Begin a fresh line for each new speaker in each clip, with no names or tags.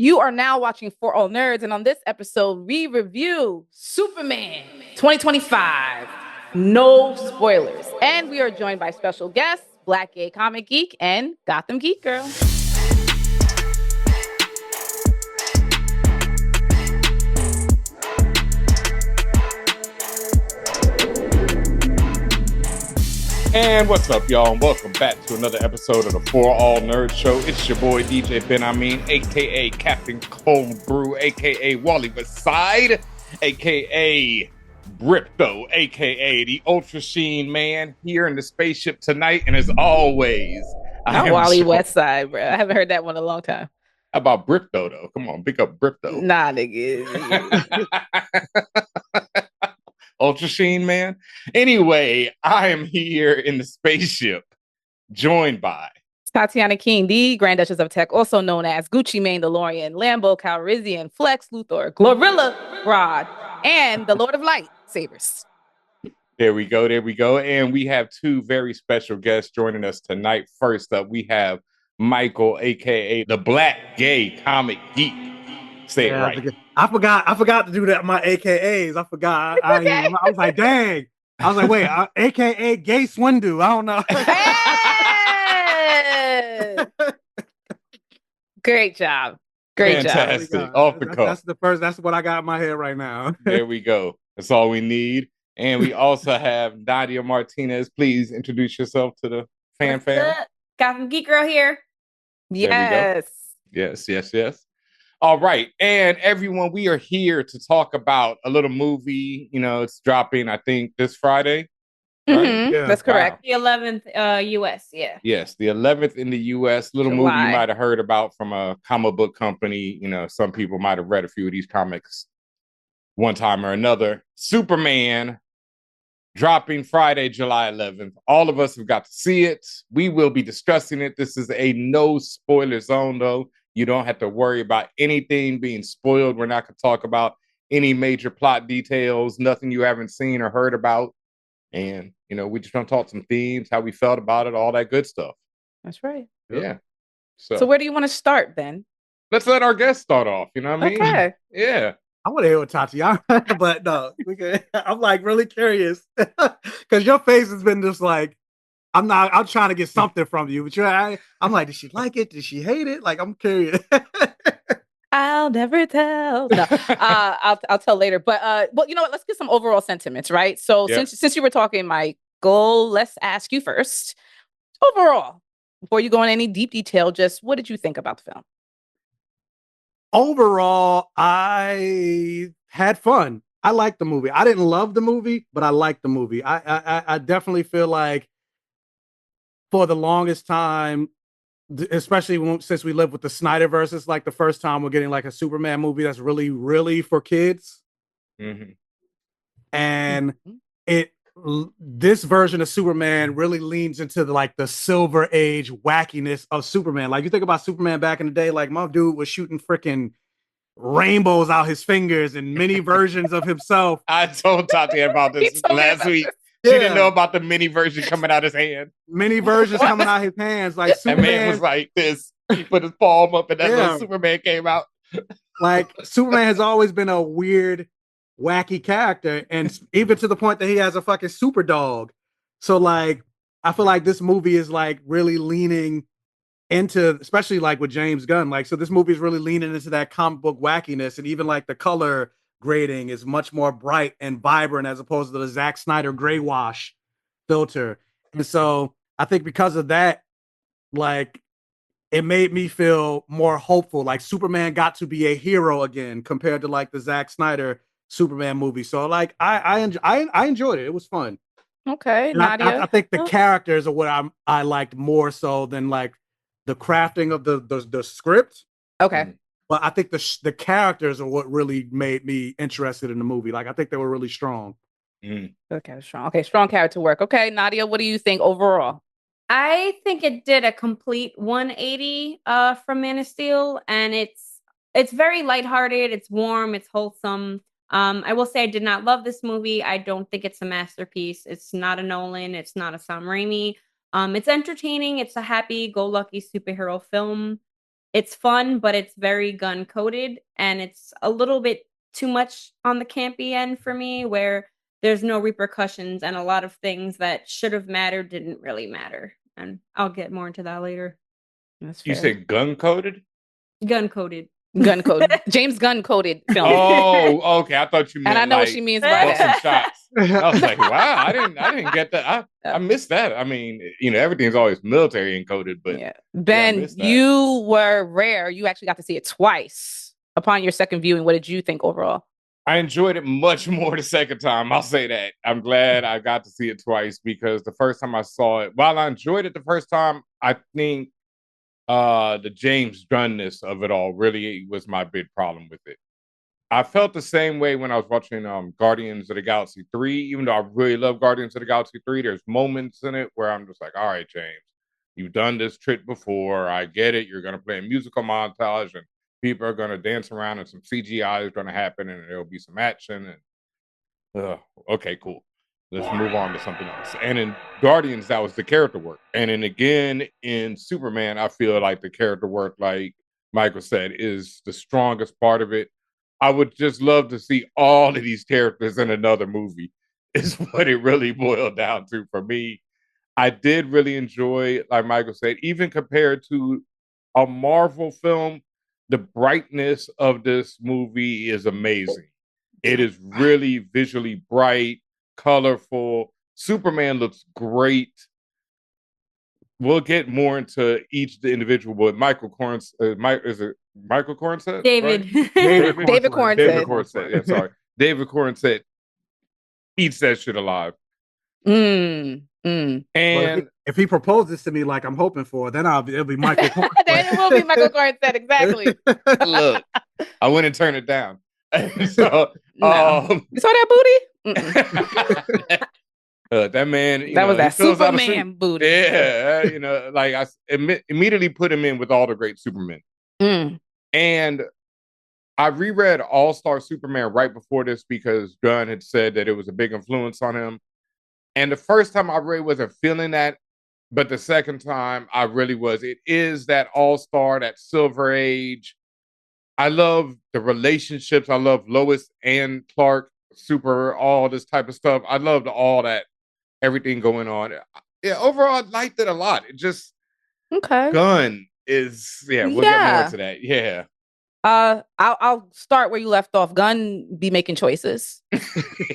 You are now watching For All Nerds, and on this episode, we review Superman 2025. No spoilers. And we are joined by special guests, Black Gay Comic Geek and Gotham Geek Girl.
And what's up, y'all? And welcome back to another episode of the For All Nerds Show. It's your boy, DJ Ben aka Captain Cold Brew, aka Wally Beside, aka Krypto, aka the Ultra Sheen Man, here in the spaceship tonight. And as always,
Not Wally Westside, bro. I haven't heard that one in a long time.
How about Krypto, though? Come on, pick up Krypto.
Nah, nigga.
Ultra Sheen Man. Anyway, I am here in the spaceship, joined by
Tatiana King, the Grand Duchess of Tech, also known as Gucci Mane DeLorean, Lambo Calrissian, Lex Luthor, Glorilla Rod, and the Lord of Light, Sabers.
There we go. And we have two very special guests joining us tonight. First up, we have Michael, aka the Black Gay Comic Geek. Say it right.
I forgot to do that. My AKAs. I forgot. I was like, dang. I was like, wait, AKA Gay Swindu. I don't know.
Hey! Great job.
Fantastic. Off the cuff.
That's what I got in my head right now.
There we go. That's all we need. And we also have Nadia Martinez. Please introduce yourself to the fam.
Gotham Geek Girl here.
Yes.
Yes. All right. And everyone, we are here to talk about a little movie. You know, it's dropping, I think, this Friday.
Right? Mm-hmm. Yeah. That's correct.
Wow. The 11th US, yeah.
Yes, the 11th in the US. Little movie you might have heard about from a comic book company. You know, some people might have read a few of these comics one time or another. Superman dropping Friday, July 11th. All of us have got to see it. We will be discussing it. This is a no spoiler zone, though. You don't have to worry about anything being spoiled. We're not going to talk about any major plot details, nothing you haven't seen or heard about. And, you know, we just going to talk some themes, how we felt about it, all that good stuff.
That's right.
Yeah.
So where do you want to start then?
Let's let our guests start off. You know what I mean?
Okay.
Yeah.
I want to hear what Tatiana, but no, I'm like really curious because your face has been just like, I'm trying to get something from you, but I'm like, did she like it? Did she hate it? Like, I'm curious.
I'll never tell. No, I'll tell later. But well, you know what? Let's get some overall sentiments, right? So since you were talking, Michael, let's ask you first. Overall, before you go into any deep detail, just what did you think about the film?
Overall, I had fun. I liked the movie. I didn't love the movie, but I liked the movie. I definitely feel like for the longest time, especially since we live with the SnyderVerse, it's like the first time we're getting like a Superman movie that's really, really for kids.
Mm-hmm.
And this version of Superman really leans into the Silver Age wackiness of Superman. Like you think about Superman back in the day, like my dude was shooting freaking rainbows out his fingers and many versions of himself.
I told Tatiana about this last week. She didn't know about the mini version coming out his hand.
Many versions coming out his hands. Like Superman,
that man was like this. He put his palm up and that little Superman came out.
Like Superman has always been a weird, wacky character. And even to the point that he has a fucking super dog. So like, I feel like this movie is like really leaning into, especially like with James Gunn. Like, so this movie is really leaning into that comic book wackiness. And even like the color grading is much more bright and vibrant as opposed to the Zack Snyder gray wash filter. And so I think because of that, like it made me feel more hopeful. Like Superman got to be a hero again compared to like the Zack Snyder Superman movie. So like I enjoyed it. It was fun.
Okay, Nadia.
I think the characters are what I liked more so than like the crafting of the script.
Okay.
But I think the characters are what really made me interested in the movie. Like, I think they were really strong.
Okay, strong. Okay, strong character work. Okay, Nadia, what do you think overall?
I think it did a complete 180 from Man of Steel, and it's very lighthearted. It's warm. It's wholesome. I will say I did not love this movie. I don't think it's a masterpiece. It's not a Nolan. It's not a Sam Raimi. It's entertaining. It's a happy-go-lucky superhero film. It's fun, but it's very gun coded, and it's a little bit too much on the campy end for me, where there's no repercussions and a lot of things that should have mattered didn't really matter. And I'll get more into that later.
That's
fair. You said gun coded?
Gun coded.
Gun code. James Gunn coded film.
Oh, okay. I thought you meant.
And I know what she means by that.
Shots. I was like, wow, I didn't get that. I missed that. I mean, everything's always military encoded, but
Ben, you were rare. You actually got to see it twice. Upon your second viewing, what did you think overall?
I enjoyed it much more the second time. I'll say that. I'm glad I got to see it twice, because the first time I saw it, while I enjoyed it the first time, I think the James Gunness of it all really was my big problem with it. I felt the same way when I was watching Guardians of the Galaxy 3. Even though I really love Guardians of the Galaxy 3, there's moments in it where I'm just like, all right, James, you've done this trick before. I get it. You're going to play a musical montage and people are going to dance around and some CGI is going to happen and there'll be some action. And okay, cool. Let's move on to something else. And in Guardians, that was the character work. And then again, in Superman, I feel like the character work, like Michael said, is the strongest part of it. I would just love to see all of these characters in another movie, is what it really boiled down to for me. I did really enjoy, like Michael said, even compared to a Marvel film, the brightness of this movie is amazing. It is really visually bright, colorful. Superman looks great. We'll get more into each the individual, but Michael Corenswet, is it Michael Corenswet?
David.
Right?
David Corenswet.
David Corenswet. Yeah, sorry. David Corenswet eats that shit alive.
And if he proposes to me like I'm hoping for, then it'll be Michael Corenswet.
Then it will be Michael Corenswet, exactly.
Look, I wouldn't turn it down. So,
no. You saw that booty?
That man,
that was that Superman booty.
Yeah, like I immediately put him in with all the great Supermen. And I reread All-Star Superman right before this because Gunn had said that it was a big influence on him. And the first time I really wasn't feeling that, but the second time I really was. It is that All-Star, that Silver Age. I love the relationships. I love Lois and Clark, all this type of stuff. I loved all that, everything going on. Yeah, overall, I liked it a lot. It just, Gunn is, we'll get more to that. Yeah.
I'll start where you left off. Gunn be making choices.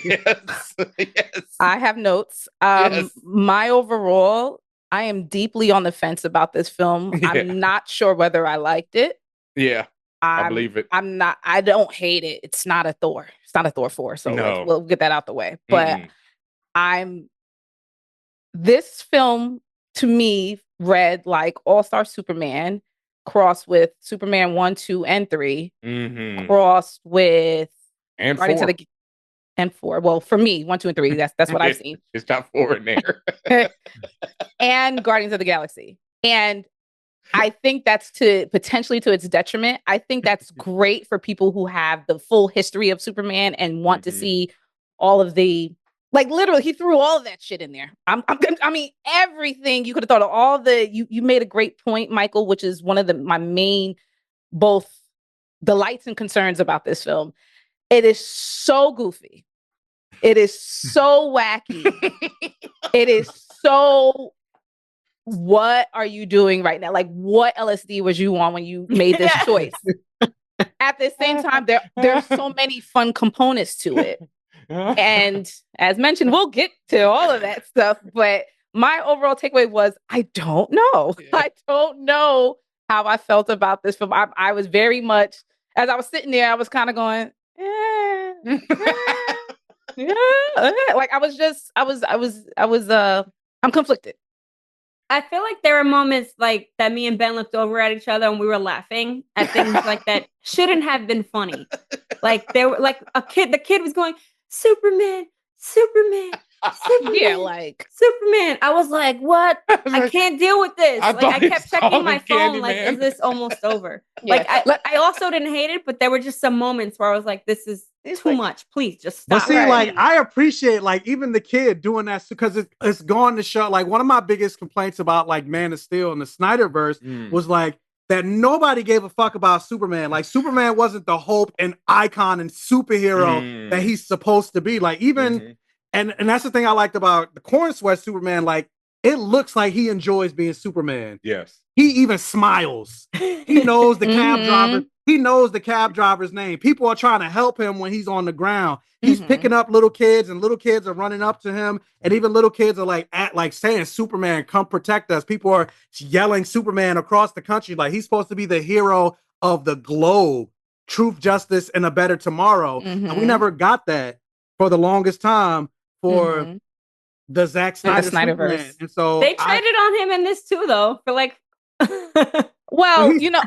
Yes.
I have notes. My overall, I am deeply on the fence about this film. Yeah. I'm not sure whether I liked it.
Yeah. I believe it.
I don't hate it. It's not a Thor. It's not a Thor 4. So we'll get that out the way. But this film to me read like All-Star Superman crossed with Superman 1, 2, and 3, crossed with
and 4.
And 4. Well, for me, 1, 2, and 3. That's what I've seen.
It's got 4 in there.
And Guardians of the Galaxy. And I think that's potentially to its detriment. I think that's great for people who have the full history of Superman and want to see all of the, like, literally, he threw all of that shit in there. I mean, everything you could have thought of. All the you made a great point, Michael, which is one of my main both delights and concerns about this film. It is so goofy. It is so wacky. It is so. What are you doing right now? Like, what LSD was you on when you made this choice? At the same time, there's so many fun components to it. And as mentioned, we'll get to all of that stuff. But my overall takeaway was, I don't know. Yeah. I don't know how I felt about this film. I was very much, as I was sitting there, I was kind of going, like I'm conflicted.
I feel like there were moments like that me and Ben looked over at each other and we were laughing at things like that shouldn't have been funny. Like there were like the kid was going, Superman.
Yeah, like
Superman. I was like, what? I can't deal with this. I kept checking my phone, like, is this almost over? Yeah. Like I also didn't hate it, but there were just some moments where I was like, this is too much. Please just stop.
But see, like, I appreciate like even the kid doing that because it's gone to show. Like one of my biggest complaints about like Man of Steel and the SnyderVerse was like that nobody gave a fuck about Superman. Like, Superman wasn't the hope and icon and superhero that he's supposed to be. Like, even, and that's the thing I liked about the Corenswet Superman. Like, it looks like he enjoys being Superman.
Yes.
He even smiles. He knows the cab driver. He knows the cab driver's name. People are trying to help him when he's on the ground. He's picking up little kids, and little kids are running up to him, and even little kids are like saying, "Superman, come protect us." People are yelling Superman across the country. Like, he's supposed to be the hero of the globe, truth, justice, and a better tomorrow. And we never got that for the longest time for the Zack Snyder
SnyderVerse.
And so
they traded on him in this too, though, for like.
Well, you know,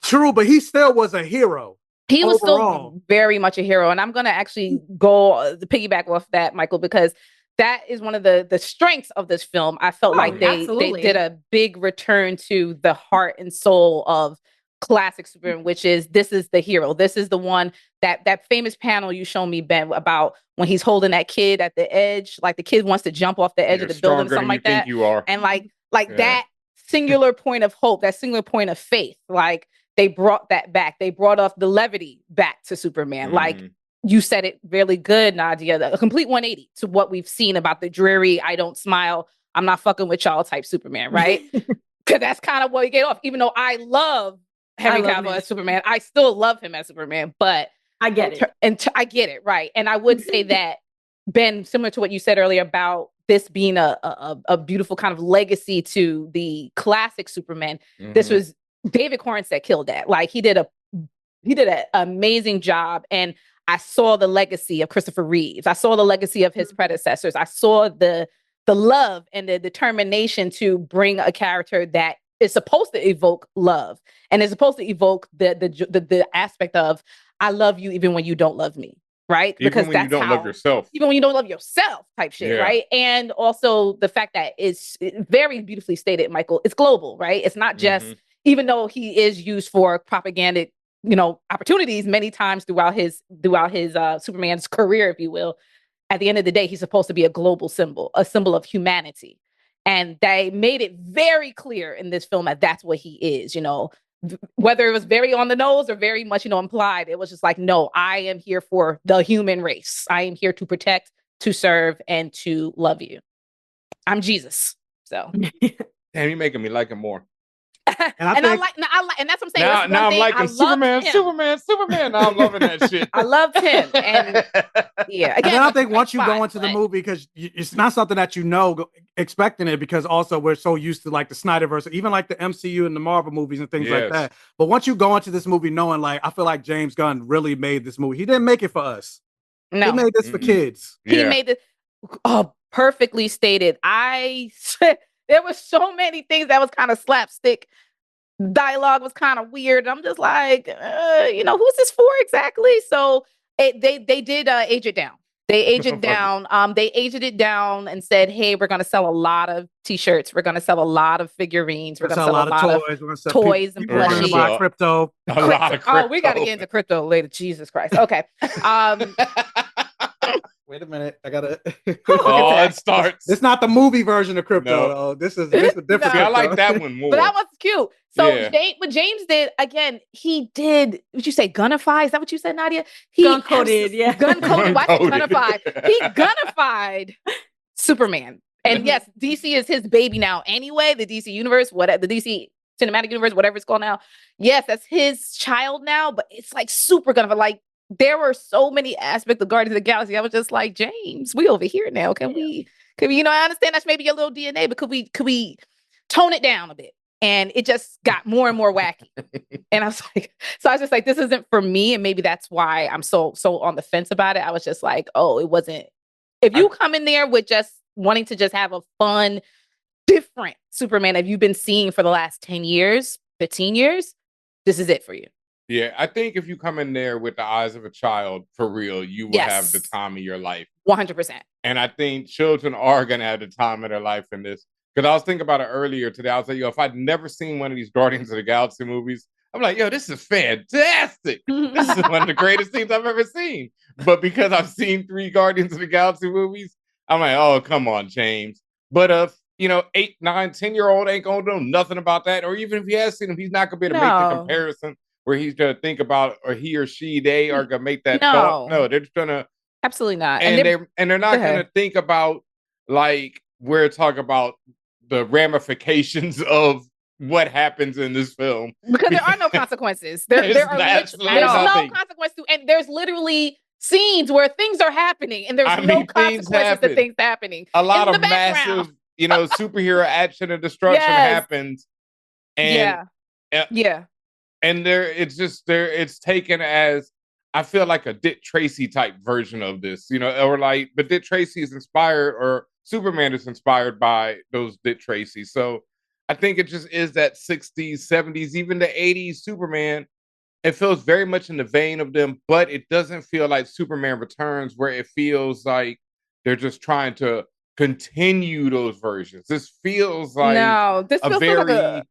true, but he still was a hero.
He was still very much a hero. And I'm going to actually go piggyback off that, Michael, because that is one of the strengths of this film. I felt like they did a big return to the heart and soul of classic Superman, which is, this is the hero. This is the one that famous panel you showed me, Ben, about when he's holding that kid at the edge, like the kid wants to jump off the edge of the building or something like that.
You are.
And like that singular point of hope, that singular point of faith, like they brought that back. They brought off the levity back to Superman. Like you said it really good, Nadia, a complete 180 to what we've seen about the dreary, I don't smile, I'm not fucking with y'all type Superman, right? Because that's kind of what he gave off. Even though I love Henry Cavill as Superman, I still love him as Superman, but
I get it.
I get it, right. And I would say that, Ben, similar to what you said earlier about this being a beautiful kind of legacy to the classic Superman, this was David Corenswet killed that. Like, he did an amazing job. And I saw the legacy of Christopher Reeves. I saw the legacy of his predecessors. I saw the love and the determination to bring a character that is supposed to evoke love and is supposed to evoke the aspect of, I love you even when you don't love me. Right?
Even
because
when
that's
you don't love yourself.
Even when you don't love yourself type shit, right? And also the fact that it's very beautifully stated, Michael, it's global, right? It's not just, even though he is used for propagandic, opportunities many times throughout his Superman's career, if you will, at the end of the day, he's supposed to be a global symbol, a symbol of humanity. And they made it very clear in this film that that's what he is, whether it was very on the nose or very much, implied. It was just like, no, I am here for the human race. I am here to protect, to serve, and to love you. I'm Jesus. So,
damn, you're making me like him more.
And that's what I'm saying.
Now I'm liking Superman. Now I'm loving that shit.
I loved him. And yeah, again,
and I think once you go into the movie, because it's not something that expecting it, because also we're so used to like the SnyderVerse, even like the MCU and the Marvel movies and things like that. But once you go into this movie knowing, like, I feel like James Gunn really made this movie. He didn't make it for us. No, he made this for kids.
He made it perfectly stated. There were so many things that was kind of slapstick. Dialogue was kind of weird. I'm just like, who's this for exactly? So they did age it down. They aged it down. They aged it down and said, hey, we're going to sell a lot of t-shirts. We're going to sell a lot of figurines. We're going to sell a lot of toys and plushies.
Crypto.
A lot of crypto.
Oh, we got to get into crypto later. Jesus Christ. Okay.
Wait a minute. I gotta.
It starts.
It's not the movie version of crypto, though. This is a different.
I like that one more.
But that was cute. So what James did again, he did. Would you say gunify? Is that what you said, Nadia? He
gun coded. Yeah.
Gun coded. Why gunify? He gunnified Superman. And yes, DC is his baby now. Anyway, the DC universe, the DC cinematic universe, whatever it's called now. Yes, that's his child now. But it's like super gunnified. Like, there were so many aspects of Guardians of the Galaxy. I was just like, James, we over here now. Can we, I understand that's maybe your little DNA, but could we tone it down a bit? And it just got more and more wacky. And I was just like, this isn't for me. And maybe that's why I'm so on the fence about it. I was just like, oh, it wasn't. If you come in there with just wanting to just have a fun, different Superman that you've been seeing for the last 10 years, 15 years, this is it for you.
Yeah, I think if you come in there with the eyes of a child, for real, you will have the time of your life.
100%.
And I think children are going to have the time of their life in this. Because I was thinking about it earlier today. I was like, if I'd never seen one of these Guardians of the Galaxy movies, I'm like, this is fantastic. This is one of the greatest things I've ever seen. But because I've seen 3 Guardians of the Galaxy movies, I'm like, oh, come on, James. But 8, 9, 10-year-old ain't gonna know nothing about that. Or even if he has seen him, he's not gonna be able to make the comparison where he's gonna think about, or he or she, they are gonna make that thought. No, they're just gonna
absolutely not.
And they're not gonna think about, like, we're talking about the ramifications of what happens in this film.
Because there are no consequences. There's no consequences. And there's literally scenes where things are happening and there's no consequences to things happening.
A lot of massive, superhero action and destruction happens. And and it's taken as, I feel like, a Dick Tracy type version of this, but Dick Tracy is inspired, or Superman is inspired by those Dick Tracy. So I think it just is that 60s, 70s, even the 80s Superman. It feels very much in the vein of them, but it doesn't feel like Superman Returns, where it feels like they're just trying to continue those versions. This feels like a very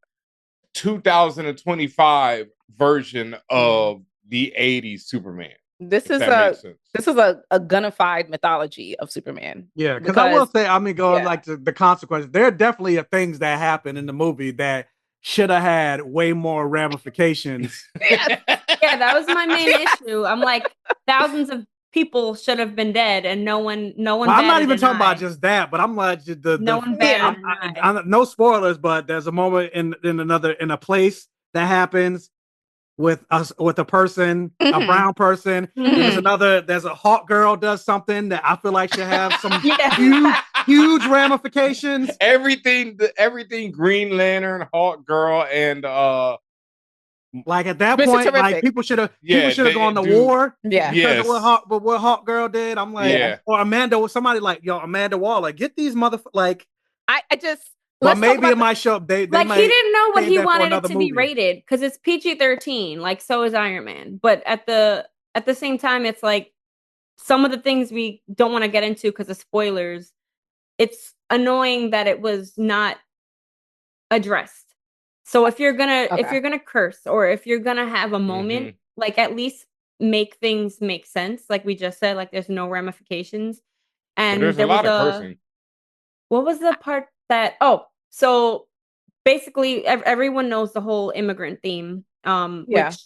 2025 version of the 80s Superman.
This is a gunnified mythology of Superman.
Yeah, because I will say, like to the consequences, there are definitely things that happen in the movie that should have had way more ramifications.
Yeah, that was my main issue. I'm like, thousands of people should have been dead, and no one. Well,
I'm not even talking about just that, but I'm like no spoilers, but there's a moment in a place that happens with a person, a brown person. There's a Hawk Girl does something that I feel like should have some huge ramifications.
Everything Green Lantern, Hawk Girl, and
like at that point, like people should have gone to war.
Yeah,
because of what Hawk Girl did. I'm like, or somebody like, Amanda Waller, get these motherfuckers. Like,
I just.
But maybe it might show up. They
he didn't know what he wanted it to be rated, because it's PG-13. Like, so is Iron Man. But at the same time, it's like some of the things we don't want to get into because of spoilers. It's annoying that it was not addressed. So if you're gonna curse, or if you're gonna have a moment, like, at least make things make sense. Like we just said, like, there's no ramifications. And
there's a lot of cursing.
What was the part that? So basically, everyone knows the whole immigrant theme. Which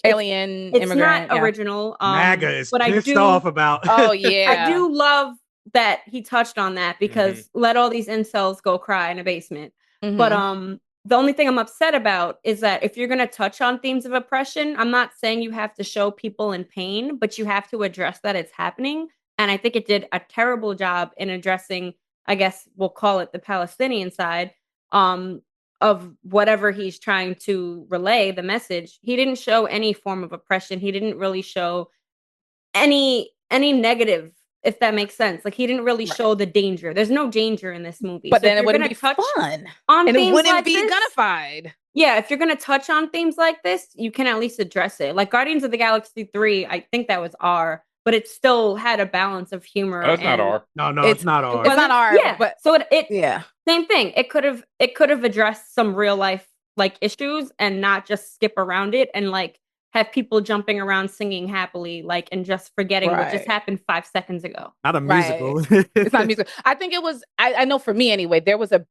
alien
it's
immigrant.
Not original.
MAGA is pissed off about.
Oh yeah,
I do love that he touched on that, because let all these incels go cry in a basement. But the only thing I'm upset about is that if you're going to touch on themes of oppression, I'm not saying you have to show people in pain, but you have to address that it's happening. And I think it did a terrible job in addressing, I guess we'll call it the Palestinian side, of whatever he's trying to relay, the message. He didn't show any form of oppression. He didn't really show any negative, if that makes sense. Like, he didn't really show the danger. There's no danger in this movie.
But then it wouldn't be fun. And it wouldn't be gunnified.
Yeah, if you're going to touch on themes like this, you can at least address it. Like Guardians of the Galaxy 3, I think that was R, but it still had a balance of humor.
That's not R.
No, it's not R.
It's not R.
Yeah,
but
so same thing. It could have addressed some real life like issues and not just skip around it and like have people jumping around singing happily, like, and just forgetting what just happened 5 seconds ago.
Not a musical.
It's not a musical. I think it was, I know for me anyway, there was a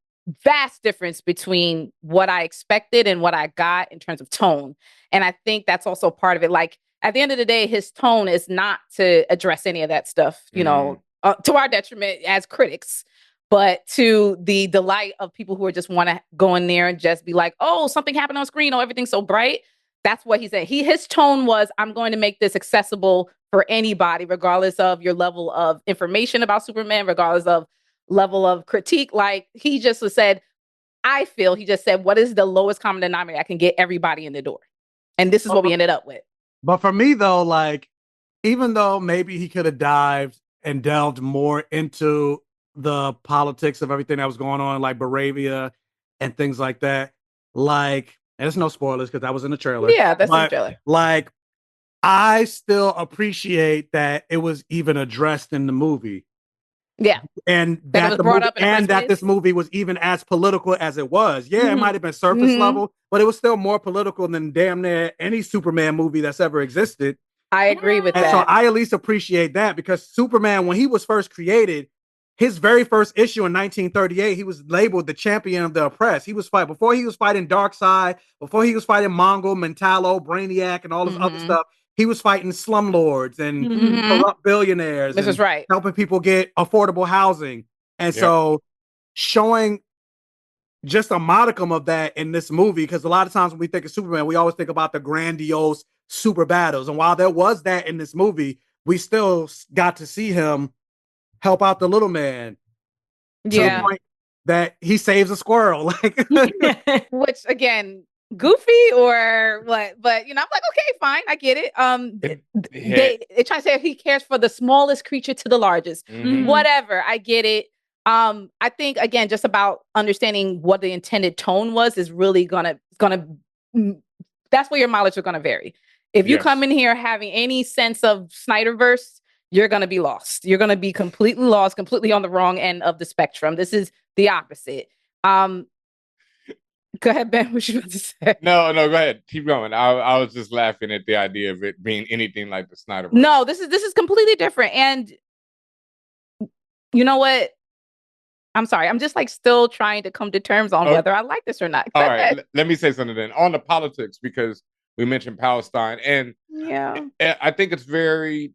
vast difference between what I expected and what I got in terms of tone. And I think that's also part of it. Like, at the end of the day, his tone is not to address any of that stuff, you know, to our detriment as critics, but to the delight of people who just want to go in there and just be like, oh, something happened on screen. Oh, everything's so bright. That's what he said. His tone was, I'm going to make this accessible for anybody, regardless of your level of information about Superman, regardless of level of critique. Like, he just said, he just said, what is the lowest common denominator I can get everybody in the door? And this is what we ended up with.
But for me, though, like, even though maybe he could have dived and delved more into the politics of everything that was going on, like Baravia and things like that, like, and there's no spoilers because that was in the trailer.
Yeah, that's in the trailer.
Like, I still appreciate that it was even addressed in the movie.
Yeah.
And that this movie was even as political as it was. Yeah, it might have been surface level, but it was still more political than damn near any Superman movie that's ever existed.
I agree with that.
So I at least appreciate that, because Superman, when he was first created, his very first issue in 1938, he was labeled the champion of the oppressed. He was fighting before he was fighting Darkseid, before he was fighting Mongol, Mentalo, Brainiac, and all this other stuff. He was fighting slumlords and corrupt billionaires.
This is right.
Helping people get affordable housing. And so showing just a modicum of that in this movie, because a lot of times when we think of Superman, we always think about the grandiose super battles. And while there was that in this movie, we still got to see him help out the little man to the point that he saves a squirrel. Like,
which again, goofy or what? But you know, I'm like, okay, fine, I get it. They're trying to say he cares for the smallest creature to the largest. Whatever, I get it. I think again, just about understanding what the intended tone was is really gonna that's where your mileage are gonna vary. If you come in here having any sense of SnyderVerse, you're gonna be lost. You're gonna be completely lost, completely on the wrong end of the spectrum. This is the opposite. Go ahead, Ben. What you about to say?
No, go ahead. Keep going. I was just laughing at the idea of it being anything like the SnyderVerse.
No, this is completely different. And you know what? I'm sorry. I'm just like still trying to come to terms on whether I like this or not.
All right. Let me say something then on the politics, because we mentioned Palestine, and I think it's very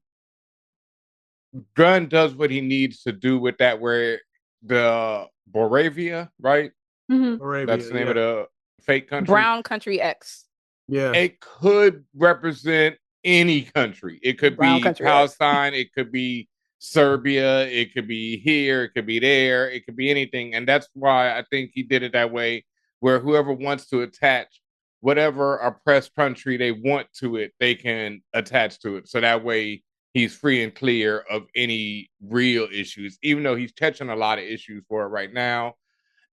Gunn does what he needs to do with that, where the Boravia, right?
Boravia,
that's the name of the fake country.
Brown Country X.
Yeah.
It could represent any country. It could be Palestine. It could be Serbia, it could be here, it could be there, it could be anything. And that's why I think he did it that way, where whoever wants to attach whatever oppressed country they want to it, they can attach to it. So that way he's free and clear of any real issues, even though he's catching a lot of issues for it right now.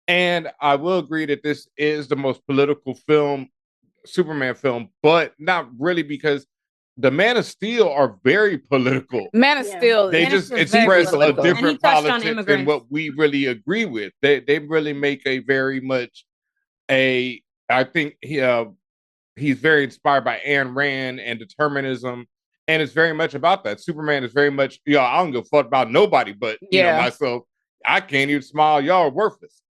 And I will agree that this is the most political Superman film, but not really, because the Man of Steel are very political.
Man of Steel,
they just express a different politics than what we really agree with. They really make a very much I think he's very inspired by Ayn Rand and determinism, and it's very much about that. Superman is very much, I don't give a fuck about nobody but you know, myself. I can't even smile. Y'all are worthless.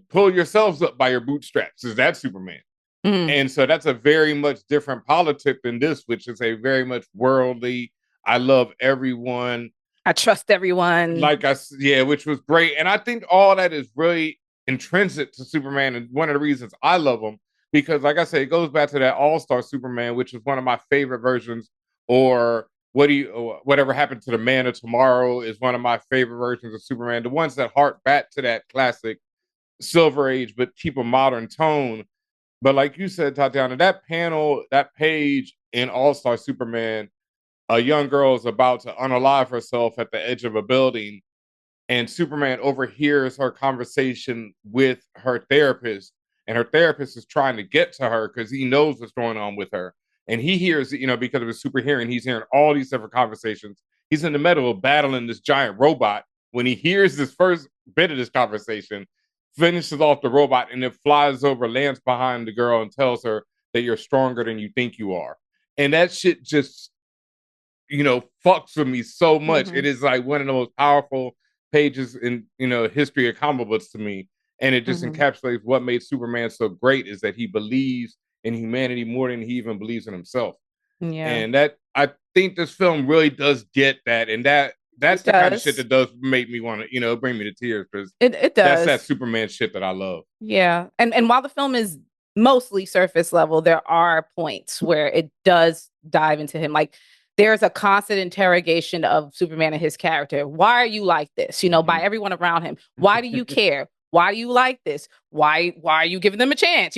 Pull yourselves up by your bootstraps. Is that Superman? And so that's a very much different politic than this, which is a very much worldly, I love everyone,
I trust everyone.
Which was great. And I think all that is really intrinsic to Superman, and one of the reasons I love him, because like I said, it goes back to that All-Star Superman, which is one of my favorite versions, or Whatever Happened to the Man of Tomorrow is one of my favorite versions of Superman. The ones that hark back to that classic Silver Age, but keep a modern tone. But like you said, Tatiana, that page in All-Star Superman, a young girl is about to unalive herself at the edge of a building, and Superman overhears her conversation with her therapist, and her therapist is trying to get to her because he knows what's going on with her. And he hears, because of his super hearing, he's hearing all these different conversations. He's in the middle of battling this giant robot when he hears this first bit of this conversation, finishes off the robot, and it flies over, lands behind the girl, and tells her that you're stronger than you think you are. And that shit just, fucks with me so much. It is like one of the most powerful pages in, history of comic books to me. And it just encapsulates what made Superman so great, is that he believes in humanity more than he even believes in himself.
Yeah.
And that, I think this film really does get that. And that's the kind of shit that does make me want to, bring me to tears, because
it does.
That's that Superman shit that I love.
Yeah. And while the film is mostly surface level, there are points where it does dive into him. Like, there's a constant interrogation of Superman and his character. Why are you like this? By everyone around him. Why do you care? Why do you like this? Why are you giving them a chance?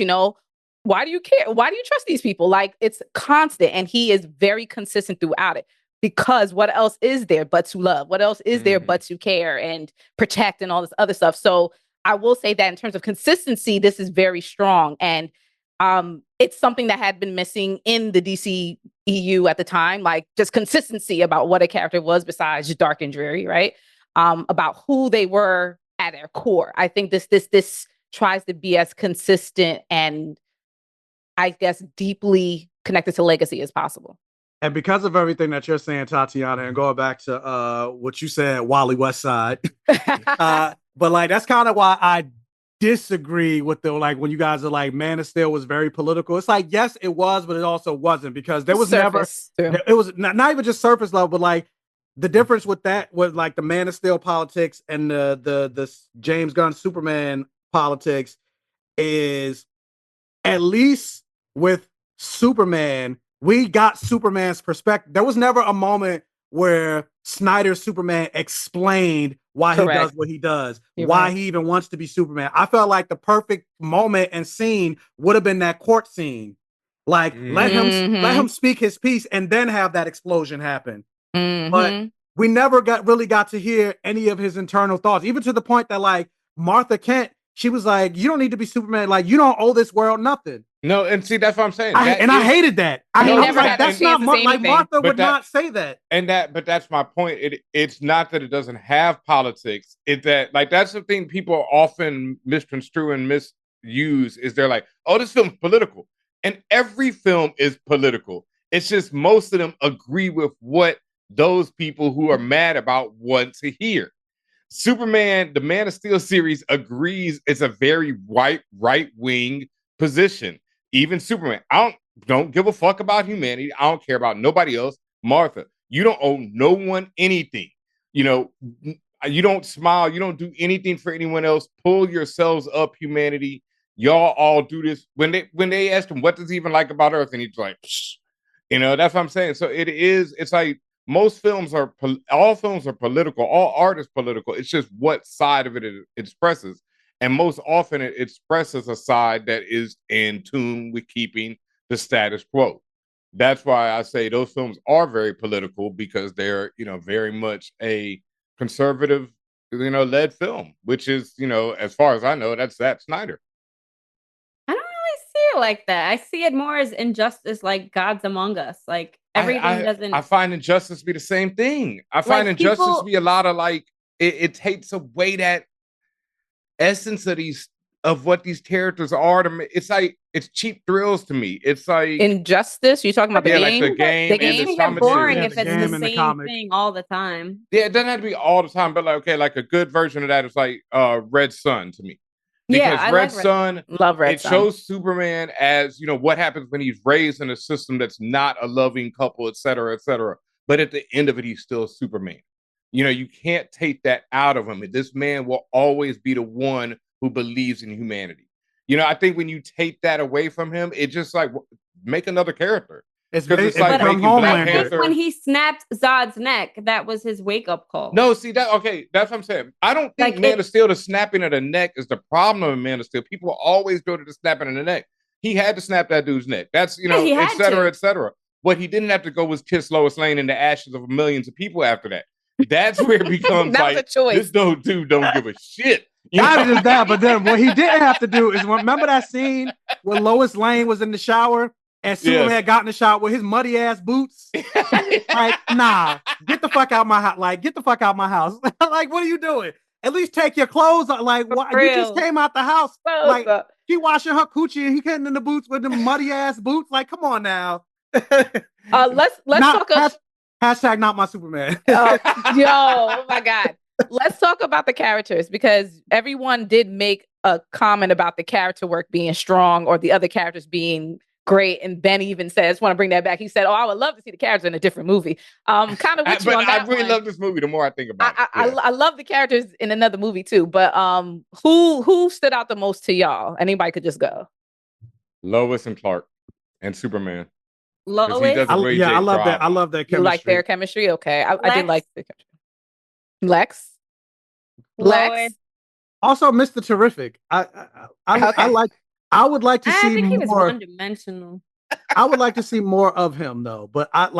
Why do you care? Why do you trust these people? Like, it's constant, and he is very consistent throughout it. Because what else is there but to love? What else is there but to care and protect and all this other stuff? So I will say that in terms of consistency, this is very strong. And it's something that had been missing in the DC EU at the time, like just consistency about what a character was besides dark and dreary, right? About who they were at their core. I think this tries to be as consistent and, I guess, deeply connected to legacy as possible.
And because of everything that you're saying, Tatiana, and going back to what you said, Wally West Side, but like that's kind of why I disagree with the like when you guys are like Man of Steel was very political. It's like yes, it was, but it also wasn't because there was surface, never. It was not even just surface level, but like the difference with that was like the Man of Steel politics and the James Gunn Superman politics is at least with Superman. We got Superman's perspective. There was never a moment where Snyder's Superman explained why he does what he does, why he even wants to be Superman. I felt like the perfect moment and scene would have been that court scene. Like, let him speak his piece and then have that explosion happen. But we never really got to hear any of his internal thoughts, even to the point that like Martha Kent, she was like, you don't need to be Superman. Like, you don't owe this world nothing.
No, and see, that's what I'm saying.
I hated that. I was like, that's not like Martha would not say that.
But that's my point. It's not that it doesn't have politics. It's that like that's the thing people often misconstrue and misuse is they're like, oh, this film's political. And every film is political. It's just most of them agree with what those people who are mad about want to hear. Superman, the Man of Steel series agrees it's a very right-wing position. Even Superman, I don't give a fuck about humanity. I don't care about nobody else. Martha, you don't owe no one anything. You know, you don't smile. You don't do anything for anyone else. Pull yourselves up, humanity. Y'all all do this. When they asked him, what does he even like about Earth? And he's like, psh. You know, that's what I'm saying. So it's like most films all films are political. All art is political. It's just what side of it expresses. And most often it expresses a side that is in tune with keeping the status quo. That's why I say those films are very political because they're, you know, very much a conservative, you know, led film, which is, you know, as far as I know, that's Zack Snyder.
I don't really see it like that. I see it more as injustice, like Gods Among Us. Like everything doesn't.
I find injustice to be the same thing. I find injustice to be a lot of like it takes away that essence of what these characters are to me. It's like it's cheap thrills to me. It's like
Injustice. You talking about the game?
Like the game.
The game can get boring if it's the same thing all the time.
Yeah, it doesn't have to be all the time, but like okay, like a good version of that is like Red Sun to me. Because Red Sun,
love Red Sun.
It shows Superman as, you know, what happens when he's raised in a system that's not a loving couple, et cetera, et cetera. But at the end of it, he's still Superman. You know, you can't take that out of him. This man will always be the one who believes in humanity. You know, I think when you take that away from him, it just like make another character.
It's like
I think when he snapped Zod's neck, that was his wake up call.
No, see that okay, that's what I'm saying. I don't think like Man of Steel, the snapping of the neck is the problem in Man of Steel. People always go to the snapping of the neck. He had to snap that dude's neck. That's, you know, et cetera, et cetera. What he didn't have to go was kiss Lois Lane in the ashes of millions of people after that. That's where it becomes like this dude don't give a shit.
Not just that, but then what he didn't have to do is remember that scene when Lois Lane was in the shower and Superman had gotten the shower with his muddy ass boots. Like, nah, get the fuck out my house. Like, get the fuck out my house. Like, what are you doing? At least take your clothes off. Like, what? You just came out the house. Like, she washing her coochie and he getting in the boots with the muddy ass boots. Like, come on now.
Let's talk about
hashtag not my Superman.
Oh my God. Let's talk about the characters because everyone did make a comment about the character work being strong or the other characters being great. And Ben even says, want to bring that back. He said, oh, I would love to see the characters in a different movie. Kind of with you on that
I really love this movie the more I think about it.
I love the characters in another movie too. But who stood out the most to y'all? Anybody could just go.
Lois and Clark and Superman.
Lois?
I love that. I love that chemistry.
You like their chemistry? Okay. I did like the chemistry. Lex?
Also, Mr. Terrific. I would like to see
think
more.
He was one-dimensional.
I would like to see more of him though. But I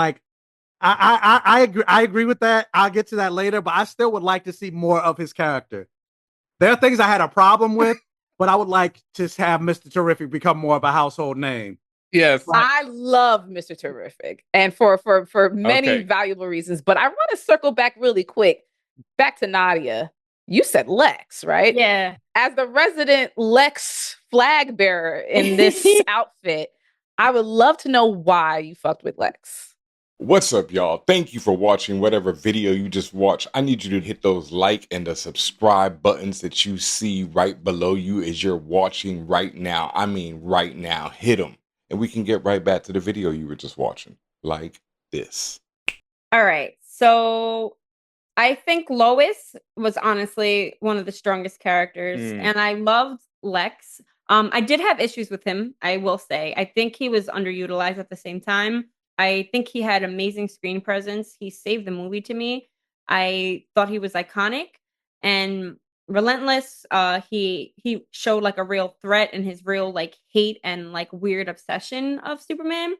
agree with that. I'll get to that later, but I still would like to see more of his character. There are things I had a problem with, but I would like to have Mr. Terrific become more of a household name.
Yes.
I love Mr. Terrific. And for many valuable reasons. But I want to circle back really quick. Back to Nadia. You said Lex, right?
Yeah.
As the resident Lex flag bearer in this outfit, I would love to know why you fucked with Lex.
What's up, y'all? Thank you for watching whatever video you just watched. I need you to hit those like and the subscribe buttons that you see right below you as you're watching right now. I mean, right now. Hit them. And we can get right back to the video you were just watching. Like this.
All right. So I think Lois was honestly one of the strongest characters. And I loved Lex. I did have issues with him, I will say. I think he was underutilized at the same time. I think he had amazing screen presence. He saved the movie to me. I thought he was iconic and relentless. He showed like a real threat and his real like hate and like weird obsession of Superman.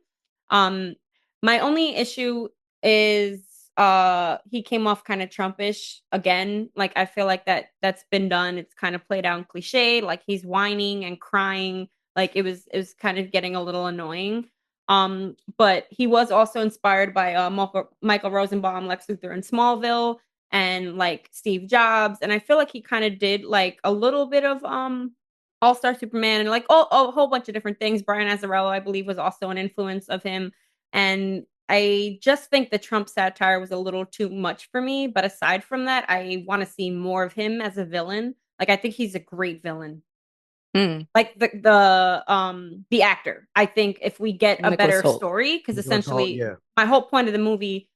My only issue is he came off kind of Trumpish again. Like I feel like that's been done. It's kind of played out in cliche. Like he's whining and crying. Like it was kind of getting a little annoying. But he was also inspired by Michael Rosenbaum, Lex Luthor in Smallville, and like Steve Jobs. And I feel like he kind of did like a little bit of All-Star Superman and like a whole bunch of different things. Brian Azzarello, I believe, was also an influence of him. And I just think the Trump satire was a little too much for me. But aside from that, I want to see more of him as a villain. Like I think he's a great villain. Like the actor. I think if we get a better story, because essentially my whole point of the movie,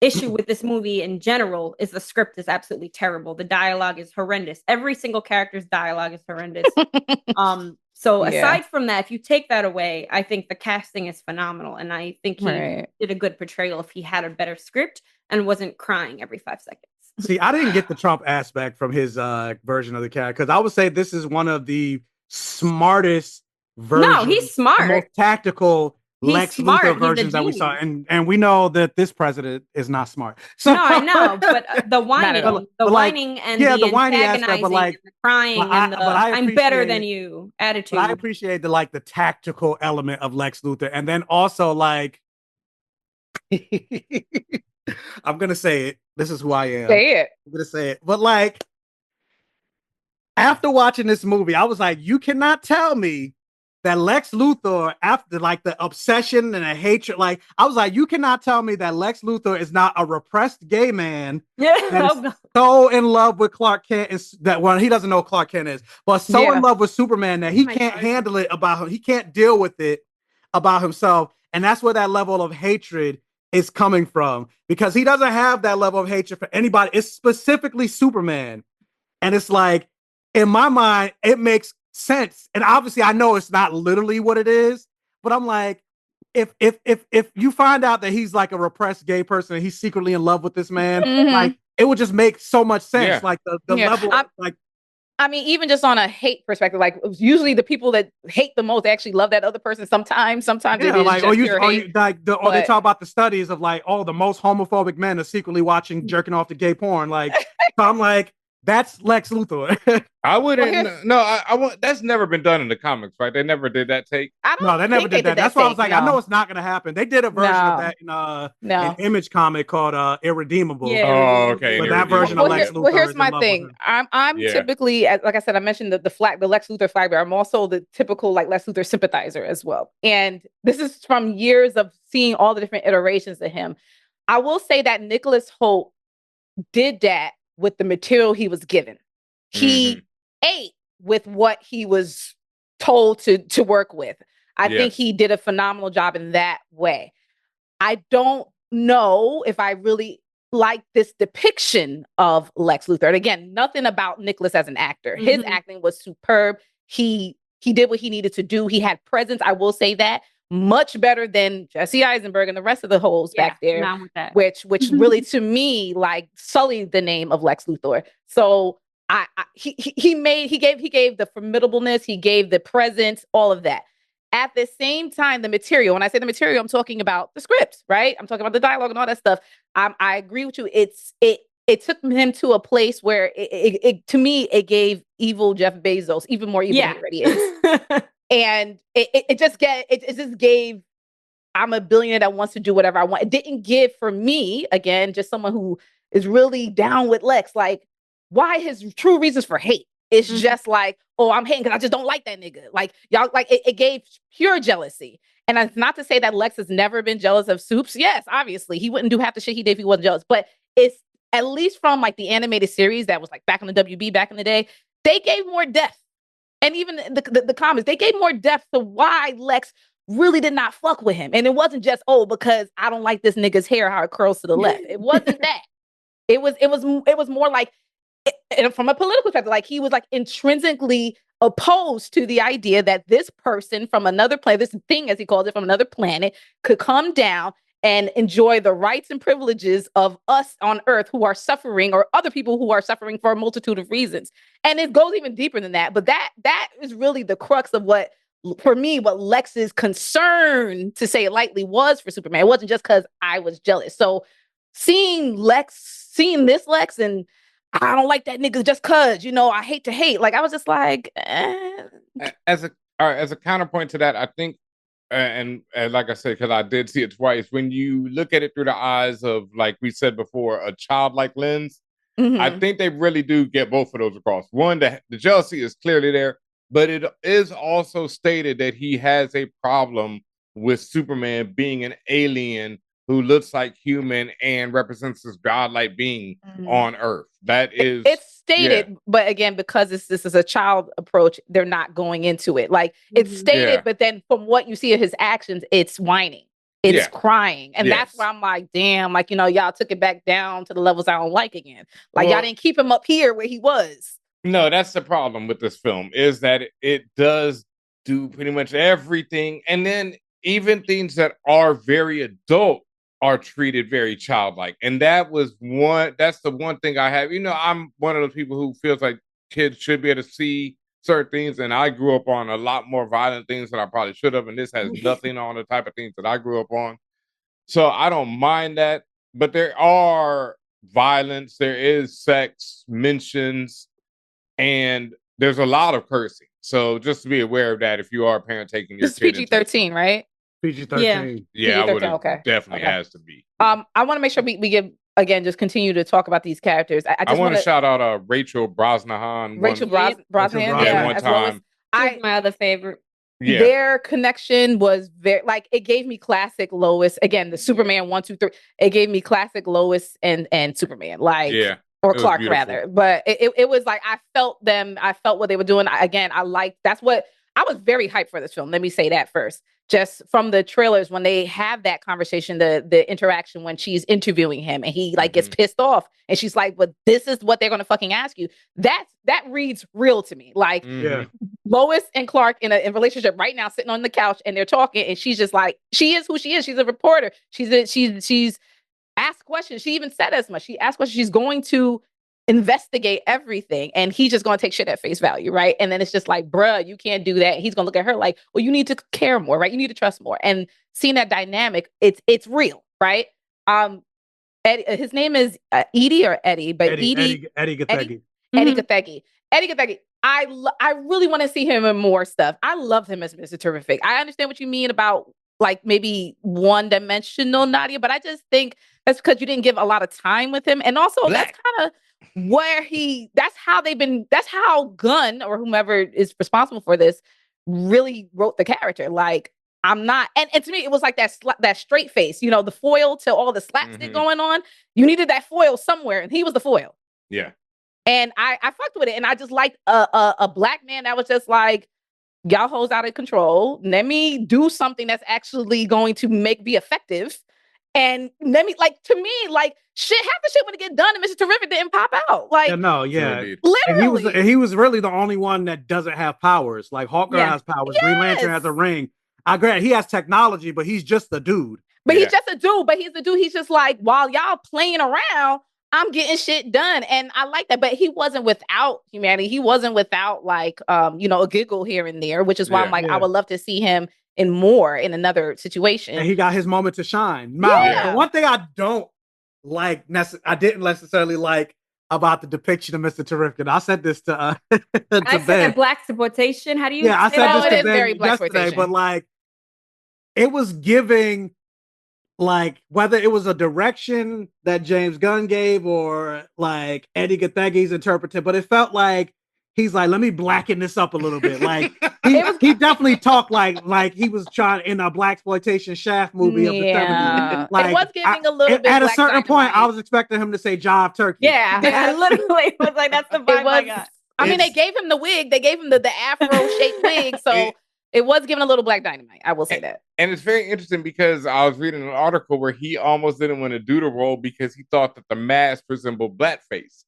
issue with this movie in general, is the script is absolutely terrible. The dialogue is horrendous. Every single character's dialogue is horrendous. So aside from that, if you take that away, I think the casting is phenomenal. And I think he did a good portrayal if he had a better script and wasn't crying every 5 seconds.
See, I didn't get the Trump aspect from his version of the character, because I would say this is one of the smartest versions.
No, he's smart.
The most tactical Lex Luthor versions that we saw. And we know that this president is not smart. So,
no, I know, but the whining and the whining aspect, but like and the crying and the I'm better than you attitude.
I appreciate the tactical element of Lex Luthor. And then also like I'm gonna say it. This is who I am.
Say it.
I'm gonna say it. But like after watching this movie, I was like, you cannot tell me that Lex Luthor, after like the obsession and the hatred, like I was like, you cannot tell me that Lex Luthor is not a repressed gay man that is so in love with Clark Kent, that when he doesn't know who Clark Kent is, but so in love with Superman that he can't handle it about him. He can't deal with it about himself. And that's where that level of hatred is coming from, because he doesn't have that level of hatred for anybody. It's specifically Superman. And it's like, in my mind, it makes sense. And obviously I know it's not literally what it is, but I'm like, if you find out that he's like a repressed gay person and he's secretly in love with this man, like it would just make so much sense. Like the level of, like,
I mean, even just on a hate perspective, like usually the people that hate the most actually love that other person. Sometimes it is
like,
just pure hate.
Or they talk about the studies of like, oh, the most homophobic men are secretly watching jerking off to gay porn. Like, so I'm like, that's Lex Luthor.
I wouldn't. No, I want. That's never been done in the comics, right? They never did that take.
No, they never did that. That's why I was like, I know it's not going to happen. They did a version of that in an Image comic called Irredeemable.
Oh, okay.
But that version of Lex Luthor.
Well, here's my thing. I'm typically, like I said, I mentioned the Lex Luthor flag bearer. I'm also the typical like Lex Luthor sympathizer as well. And this is from years of seeing all the different iterations of him. I will say that Nicholas Hoult did that with the material he was given. He ate with what he was told to work with. I think he did a phenomenal job in that way. I don't know if I really like this depiction of Lex Luthor. And again, nothing about Nicholas as an actor. His acting was superb. He did what he needed to do. He had presence. I will say that. Much better than Jesse Eisenberg and the rest of the holes back there, which really to me like sullied the name of Lex Luthor. So he gave the formidableness, he gave the presence, all of that. At the same time, the material. When I say the material, I'm talking about the script, right? I'm talking about the dialogue and all that stuff. I agree with you. It took him to a place where it to me it gave evil Jeff Bezos even more evil than he already is. And it just gave, I'm a billionaire that wants to do whatever I want. It didn't give, for me, again, just someone who is really down with Lex, like, why his true reasons for hate. It's just like, oh, I'm hating because I just don't like that nigga. Like, y'all, like, it gave pure jealousy. And it's not to say that Lex has never been jealous of Supes. Yes, obviously. He wouldn't do half the shit he did if he wasn't jealous. But it's at least from like the animated series that was like back in the WB back in the day, they gave more depth. And even the comics, they gave more depth to why Lex really did not fuck with him. And it wasn't just, because I don't like this nigga's hair, how it curls to the left. It wasn't that. It was more like, and from a political perspective, like he was like intrinsically opposed to the idea that this person from another planet, this thing as he calls it from another planet, could come down and enjoy the rights and privileges of us on Earth who are suffering, or other people who are suffering for a multitude of reasons. And it goes even deeper than that. But that is really the crux of what, for me, what Lex's concern, to say it lightly, was for Superman. It wasn't just because I was jealous. So seeing this Lex, and I don't like that nigga just cause, I hate to hate. Like, I was just like,
As a counterpoint to that, I think, and like I said, because I did see it twice, when you look at it through the eyes of, like we said before, a childlike lens, I think they really do get both of those across. One, the jealousy is clearly there, but it is also stated that he has a problem with Superman being an alien who looks like human and represents this godlike being on Earth. That is... It's
stated, but again, because this is a child approach, they're not going into it. Like, it's stated, but then from what you see of his actions, it's whining. It's crying. And that's where I'm like, damn, like, y'all took it back down to the levels I don't like again. Like, y'all didn't keep him up here where he was.
No, that's the problem with this film, is that it does do pretty much everything. And then even things that are very adult are treated very childlike. And that's the one thing I have. I'm one of those people who feels like kids should be able to see certain things, and I grew up on a lot more violent things than I probably should have, and this has nothing on the type of things that I grew up on. So I don't mind that, but there are violence, there is sex mentions, and there's a lot of cursing. So just to be aware of that if you are a parent taking your kid.
It's PG-13, right?
PG-13.
Yeah, I would have definitely has to be.
I want to make sure we give, again, just continue to talk about these characters. I want
to shout out Rachel Brosnahan.
Brosnahan,
yeah, one time.
She's my other favorite.
Yeah.
Their connection was very, like, it gave me classic Lois. Again, the Superman 1, 2, 3. It gave me classic Lois and Superman. Like, or Clark rather. But it was like, I felt them. I felt what they were doing. That's what I was very hyped for this film. Let me say that first. Just from the trailers, when they have that conversation, the interaction when she's interviewing him and he like gets pissed off and she's like, "But this is what they're going to fucking ask you." That reads real to me. Like, Lois and Clark in a relationship right now, sitting on the couch and they're talking, and she's just like, she is who she is. She's a reporter. She's asked questions. She even said as much. She asked questions. She's going to investigate everything, and he's just going to take shit at face value, right? And then it's just like, bruh, you can't do that. He's going to look at her like, well, you need to care more, right? You need to trust more. And seeing that dynamic, it's real, right? Eddie, his name is Edie or Eddie, but
Eddie Gathegi.
Eddie Gathegi. I really want to see him in more stuff. I love him as Mr. Terrific. I understand what you mean about like maybe one-dimensional Nadia, but I just think that's because you didn't give a lot of time with him. And also that's kind of that's how Gunn or whomever is responsible for this really wrote the character. Like, I'm not, and to me, it was like that straight face, the foil to all the slapstick going on. You needed that foil somewhere, and he was the foil.
Yeah.
And I fucked with it, and I just liked a black man that was just like, y'all hoes out of control. Let me do something that's actually going to be effective. And let me, like, to me, like, shit, half the shit would get done and Mr. Terrific didn't pop out. Like,
literally. And he was really the only one that doesn't have powers. Like, Hawkgirl has powers. Green Lantern has a ring. I agree. He has technology, but he's just a dude.
But he's just a dude. But he's the dude. He's just like, while y'all playing around, I'm getting shit done. And I like that. But he wasn't without humanity. He wasn't without, like, a giggle here and there, which is why I'm like, I would love to see him in another situation.
And he got his moment to shine. But one thing I don't like, I didn't necessarily like about the depiction of Mr. Terrific, and I said this to
I said that black exploitation. How do you?
I said this to
Ben
yesterday, but like, it was giving, like, whether it was a direction that James Gunn gave or like Eddie Gathegi's interpretation, but it felt like he's like, let me blacken this up a little bit. Like he definitely talked like he was trying in a blaxploitation Shaft movie of the 70s. Like,
it was giving a little bit.
At a certain point, I was expecting him to say "Jive Turkey."
Yeah, I literally was like, that's the vibe I got.
I mean, they gave him the wig. They gave him the afro-shaped wig. So it was giving a little Black Dynamite. I will say that.
And it's very interesting because I was reading an article where he almost didn't want to do the role because he thought that the mask resembled blackface.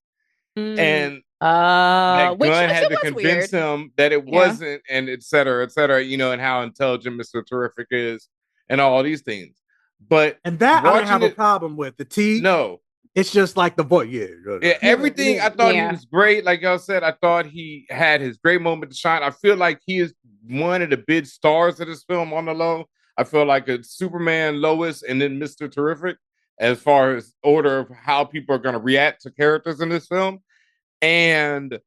And that Gunn had to convince him that it wasn't, and et cetera, you know, and how intelligent Mr. Terrific is and all these things. But
I don't have a problem with the T.
No.
It's just like the voice.
Everything. I thought he was great. Like y'all said, I thought he had his great moment to shine. I feel like he is one of the big stars of this film on the low. I feel like it's Superman, Lois, and then Mr. Terrific as far as order of how people are going to react to characters in this film. And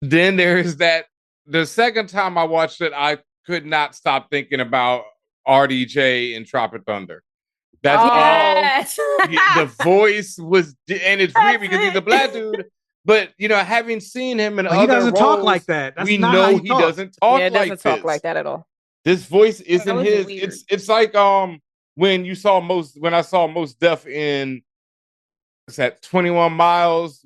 then there is that the second time I watched it, I could not stop thinking about RDJ and Tropic Thunder. That's all. The voice was, and it's weird because he's a Black dude. But you know, having seen him in other
he doesn't
roles,
talk like that.
We know he doesn't talk like this.
Doesn't talk like that at all.
This voice isn't his. Weird. It's like when I saw Mos Def in, it's at 21 Miles.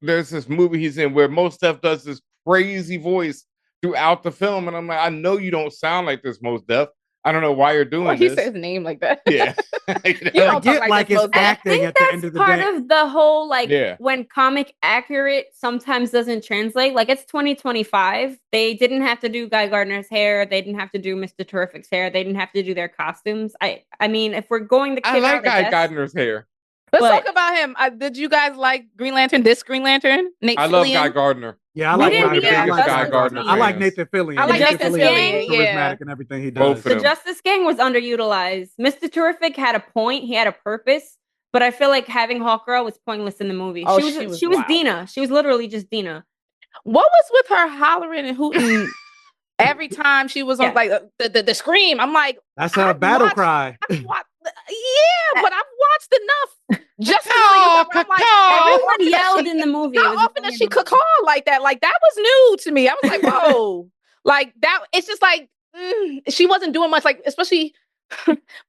There's this movie he's in where Mos Def does this crazy voice throughout the film, and I'm like, I know you don't sound like this, Mos Def. I don't know why you're doing this.
He said his name like that.
Yeah.
I get like it's acting at the end of the day.
Part of the whole, like, when comic accurate sometimes doesn't translate. Like, it's 2025. They didn't have to do Guy Gardner's hair. They didn't have to do Mr. Terrific's hair. They didn't have to do their costumes. I mean, if we're going to
I like Guy Gardner's hair.
Let's talk about him. Did you guys like Green Lantern? This Green Lantern?
Nate Fillion? Love Guy Gardner.
Yeah, I like Guy Gardner. I like Nathan Fillion.
I like Nathan Fillion.
Charismatic and everything he does.
The Justice Gang was underutilized. Mr. Terrific had a point. He had a purpose. But I feel like having Hawkgirl was pointless in the movie.
Oh,
she was Dina. She was literally just Dina.
What was with her hollering and hooting every time she was on like the scream? I'm like,
that's her battle cry.
But I've watched enough. Just
everyone yelled in the movie.
How often does she caw like that? Like, that was new to me. I was like, whoa. Like that. It's just like she wasn't doing much. Like, especially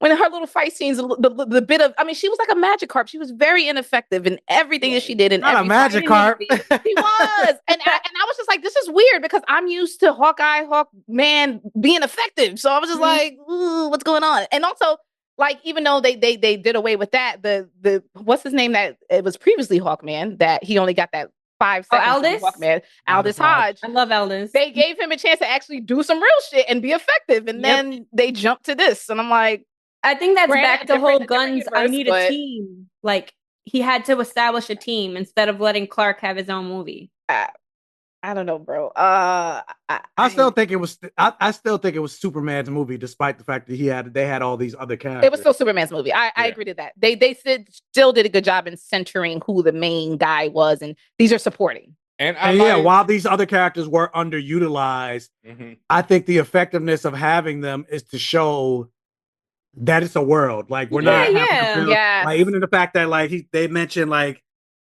when her little fight scenes, the bit of, I mean, she was like a Magikarp. She was very ineffective in everything that she did. In
not a Magikarp.
She was, and I was just like, this is weird because I'm used to Hawkman being effective. So I was just like, what's going on? And also, like, even though they did away with that, the what's his name that it was previously Hawkman, that he only got that 5 seconds.
Aldous?
Hawkman, Aldous Hodge.
I love Aldous.
They gave him a chance to actually do some real shit and be effective, and then they jumped to this, and I'm like,
I think that's back to whole Gunn's. I need a team. Like, he had to establish a team instead of letting Clark have his own movie.
I don't know, bro.
I still think it was. I still think it was Superman's movie, despite the fact that they had all these other characters.
It was still Superman's movie. I agree to that. They still did a good job in centering who the main guy was, and these are supporting.
And
while these other characters were underutilized, I think the effectiveness of having them is to show that it's a world. Like, we're not like, even in the fact that like they mentioned like.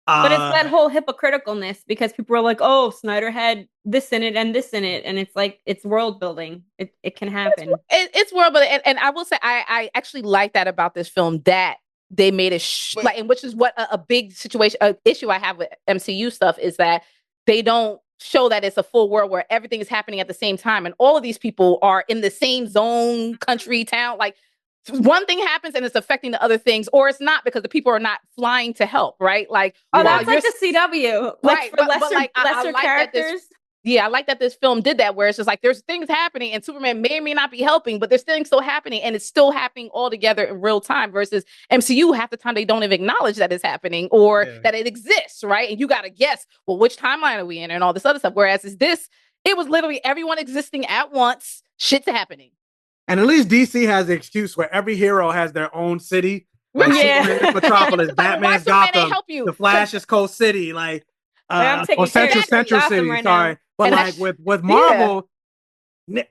But it's that whole hypocriticalness because people are like, oh, Snyder had this in it and this in it. And it's like, it's world building. It can happen.
It's world building. And I will say, I actually like that about this film, that they made it like, and which is what a big issue I have with MCU stuff is that they don't show that it's a full world where everything is happening at the same time. And all of these people are in the same zone, country, town. Like, one thing happens and it's affecting the other things, or it's not because the people are not flying to help, right? Like,
that's like the CW,
right?
For lesser
like
characters.
I like that this film did that, where it's just like there's things happening and Superman may or may not be helping, but there's things still happening and it's still happening all together in real time. Versus MCU, half the time they don't even acknowledge that it's happening or that it exists, right? And you got to guess, well, which timeline are we in and all this other stuff. Whereas it was literally everyone existing at once. Shit's happening.
And at least DC has the excuse where every hero has their own city. Like Superman is Metropolis, Batman's Gotham, The Flash is Coast City, like or Central City. Right sorry, now. But and like with Marvel,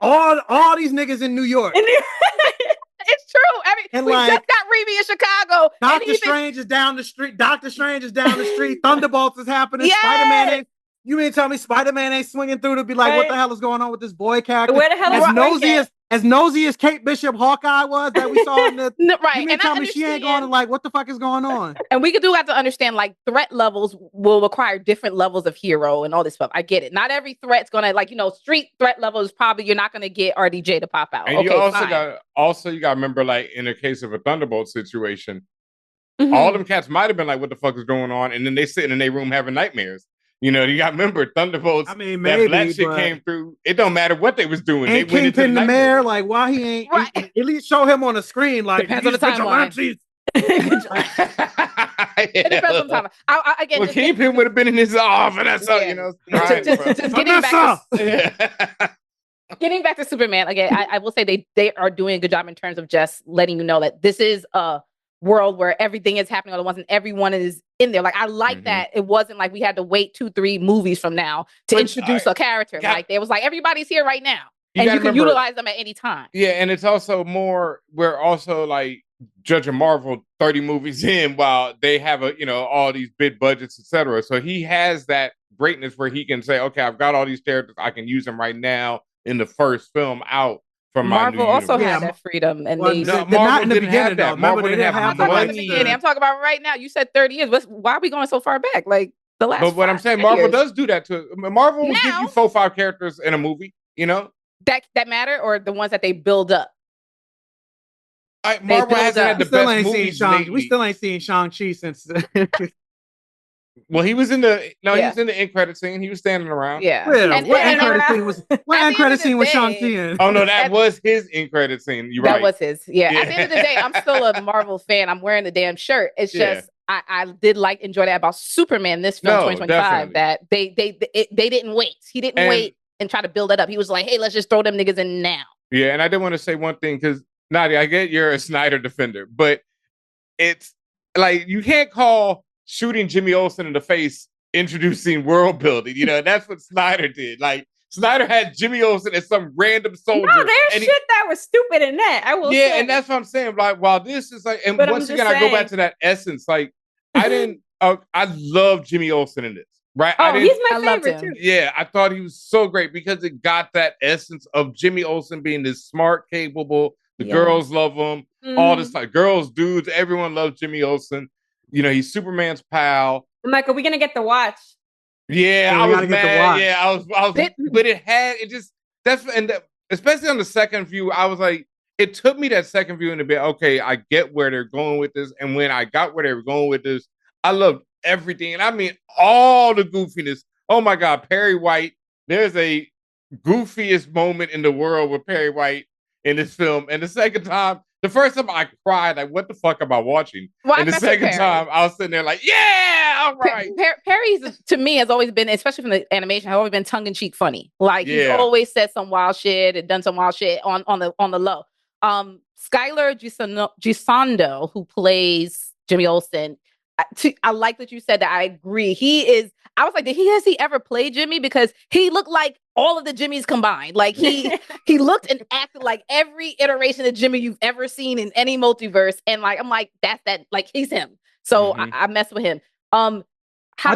all these niggas in New York.
It's true. We just got Reeve in Chicago.
Doctor Strange is down the street. Thunderbolts is happening. Spider-Man You mean tell me Spider-Man ain't swinging through to be like, what the hell is going on with this boy character?
Where the hell is
as nosy as Kate Bishop Hawkeye was that we saw in the
right.
You mean tell me she ain't going to like, what the fuck is going on?
And we do have to understand like threat levels will require different levels of hero and all this stuff. I get it. Not every threat's gonna like, street threat level is probably you're not gonna get RDJ to pop out.
And you gotta remember, like in the case of a Thunderbolt situation, all them cats might have been like, what the fuck is going on? And then they sitting in their room having nightmares. You got to remember Thunderbolts.
I mean, maybe,
that black shit came through. It don't matter what they was doing. They went into
the mayor. Like, why he ain't at least show him on the screen? Like,
depends on the timeline. It depends on the timeline. Again,
Kingpin would have been in his off, and that's all.
Just getting back to Superman again. I will say they are doing a good job in terms of just letting you know that this is a world where everything is happening all at once and everyone is in there. Like I like that it wasn't like we had to wait 2-3 movies from now to introduce a character. Like it was like everybody's here right now and you can utilize them at any time.
Yeah, and it's also we're also like judging Marvel 30 movies in while they have all these big budgets, etc. So he has that greatness where he can say, okay, I've got all these characters, I can use them right now in the first film out.
Marvel also had that freedom, and
Marvel didn't have that. Marvel didn't have the money.
I'm talking about right now. You said 30 years. Why are we going so far back? Like the last.
But what I'm saying, Marvel does do that too. Marvel will give you 4-5 characters in a movie.
That matter, or the ones that they build up.
Marvel hasn't had the best movies lately.
We still ain't seen Shang-Chi since.
Well, he was in the he was in the end credit scene. He was standing around.
Yeah.
What end credit scene was Shang-Chi in?
Oh no, that was his end credit scene. You're right.
That was his. Yeah. At the end of the day, I'm still a Marvel fan. I'm wearing the damn shirt. It's just I did enjoy that about Superman this film 2025 that they didn't wait. He didn't wait and try to build it up. He was like, hey, let's just throw them niggas in now.
Yeah, and I did want to say one thing because Nadia, I get you're a Snyder defender, but it's like you can't call shooting Jimmy Olsen in the face introducing world building. That's what Snyder did. Like Snyder had Jimmy Olsen as some random soldier.
No, there's shit that was stupid in that. I will say.
And that's what I'm saying. Like, while this is like, and once again, I go back to that essence. Like, I love Jimmy Olsen in this. Right?
He's my favorite too.
Yeah, I thought he was so great because it got that essence of Jimmy Olsen being this smart, capable. The girls love him. All this like girls, dudes, everyone loves Jimmy Olsen. He's Superman's pal.
Mike, are we gonna get the watch?
Yeah, I was mad. Yeah, I was. But especially on the second view, I was like, it took me that second view to be okay. I get where they're going with this, and when I got where they were going with this, I loved everything, and I mean all the goofiness. Oh my God, Perry White! There's a goofiest moment in the world with Perry White in this film, and the first time I cried, like, what the fuck am I watching? And the second time, I was sitting there like, yeah, all right.
Perry's, to me, has always been, especially from the animation, has always been tongue-in-cheek funny. Like, he's always said some wild shit and done some wild shit on the low. Skylar Gisondo, who plays Jimmy Olsen, I like that you said that. I agree. I was like, has he ever played Jimmy? Because he looked like all of the Jimmys combined. Like he looked and acted like every iteration of Jimmy you've ever seen in any multiverse. And like, I'm like, that's that, like he's him. So I mess with him.
I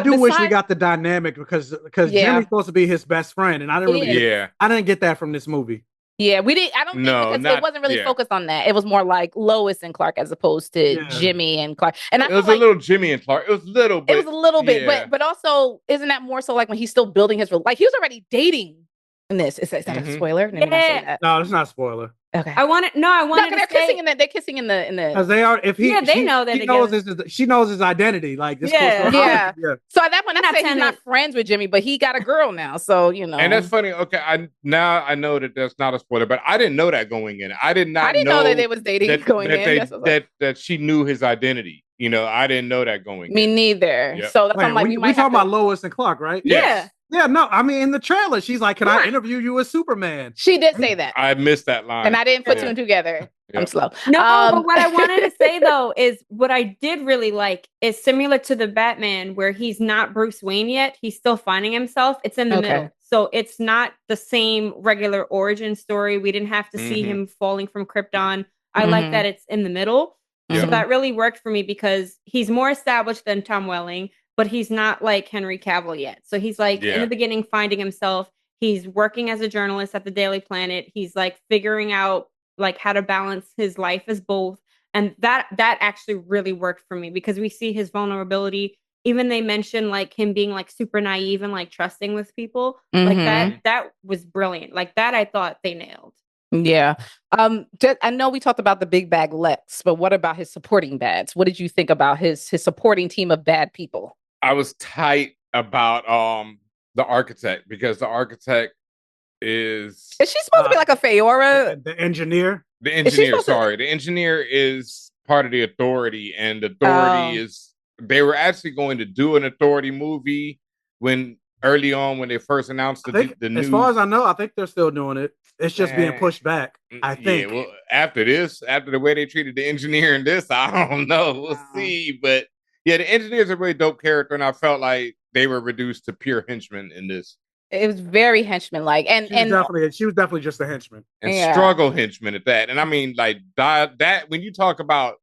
do wish we got the dynamic because Jimmy's supposed to be his best friend. And I didn't get that from this movie.
Yeah, we didn't. I don't think because it wasn't really focused on that. It was more like Lois and Clark as opposed to Jimmy and Clark. And
it was a little Jimmy and Clark. It was a little bit.
It was a little bit, but also isn't that more so like when he's still building his like he was already dating in this. Is that a spoiler?
Yeah. No, it's not a spoiler.
Okay.
I wanted
they're kissing in the. They're kissing in the.
Because they are. If he,
they know that
she knows his identity. Like this.
Yeah. So at that point, I say he's not friends with Jimmy, but he got a girl now. So
And that's funny. Okay, I know that that's not a spoiler, but I didn't know that going in. I didn't know
that they was dating going in.
That she knew his identity. I didn't know that going.
Me neither. Yep. So that's like we
talking about Lois and Clark, right?
Yeah.
Yeah, no, I mean, in the trailer, she's like, can I interview you as Superman?
She did say that.
I missed that line.
And I didn't put two and two together. I'm slow.
No, but what I wanted to say, though, is what I did really like is similar to the Batman, where he's not Bruce Wayne yet. He's still finding himself. It's in the middle. So it's not the same regular origin story. We didn't have to see him falling from Krypton. I like that it's in the middle. So that really worked for me because he's more established than Tom Welling. but he's not like Henry Cavill yet. So he's like in the beginning finding himself. He's working as a journalist at the Daily Planet. He's like figuring out like how to balance his life as both. And that actually really worked for me because we see his vulnerability. Even they mention like him being like super naive and like trusting with people. Like that was brilliant. Like that I thought they nailed.
Yeah. I know we talked about the big bag Lex, but what about his supporting bads? What did you think about his supporting team of bad people?
I was tight about the architect because the architect is
she supposed to be like a Feyora?
The engineer?
The engineer, sorry. The engineer is part of the authority, and the authority is they were actually going to do an authority movie when early on when they first announced the new.
As far as I know, I think they're still doing it. It's just being pushed back, I think.
Yeah, well, after the way they treated the engineer in this, I don't know. We'll see. But yeah, the engineer's a really dope character, and I felt like they were reduced to pure henchmen in this.
It was very henchman-like, and
she was definitely just a henchman,
and struggle henchman at that. And I mean, like that when you talk about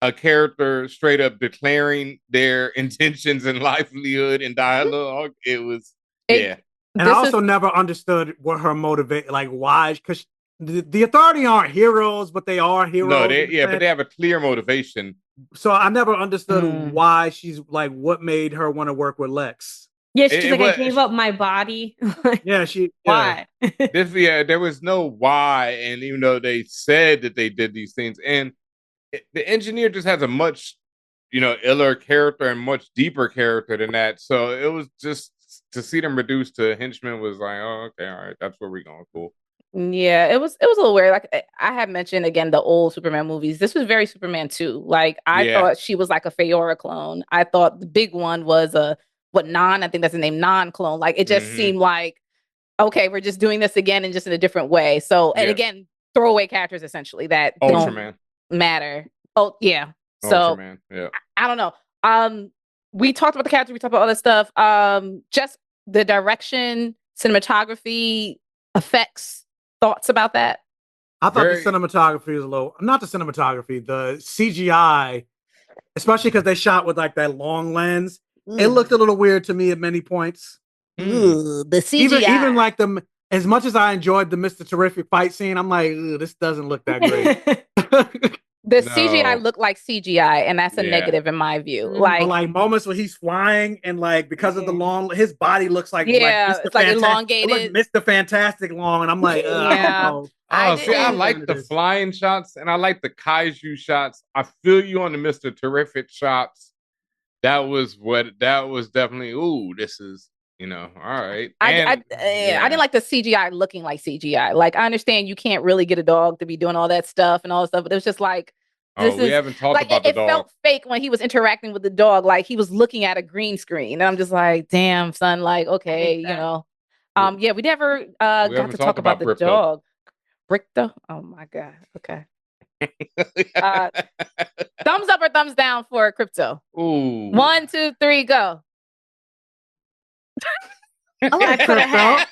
a character straight up declaring their intentions and livelihood in dialogue, it was And
I also never understood what her motivate, like why, because the authority aren't heroes, but they are heroes.
No, but they have a clear motivation.
So I never understood why she's like, what made her want to work with Lex.
Yeah, she's like, I gave up my body.
Why?
There was no why, and even though they said that they did these things, and the engineer just has a much, iller character and much deeper character than that. So it was just to see them reduced to henchmen was like, oh, okay, all right, that's where we're going. Cool.
Yeah, it was a little weird. Like I had mentioned again, the old Superman movies. This was very Superman 2. Like I thought she was like a Feyora clone. I thought the big one was I think that's the name, non-clone. Like it just seemed like, okay, we're just doing this again and just in a different way. So, and again, throwaway characters essentially that
Ultraman.
Don't matter. Oh yeah. So
Ultraman. Yeah.
I don't know. We talked about the characters, we talked about all this stuff. Just the direction, cinematography, effects. Thoughts about that?
I thought the cinematography was a little, not the cinematography, the CGI, especially because they shot with like that long lens. It looked a little weird to me at many points.
The CGI.
Even like as much as I enjoyed the Mr. Terrific fight scene, I'm like, this doesn't look that great.
CGI looked like CGI, and that's a negative in my view.
Like moments where he's flying, and like because of the long, his body looks like
it's like elongated,
like Mr. Fantastic long, and I'm like,
I like the flying shots, and I like the kaiju shots. I feel you on the Mr. Terrific shots. That was definitely. Ooh, this is. All right.
I didn't like the CGI looking like CGI. Like, I understand you can't really get a dog to be doing all that stuff and all that stuff, but it was just like,
we haven't talked about the dog.
It felt fake when he was interacting with the dog, like he was looking at a green screen. And I'm just like, damn, son, like, okay, we never got to talk about the dog. Krypto? Oh my God. Okay. Thumbs up or thumbs down for Krypto?
Ooh.
1, 2, 3, go.
I like Krypto.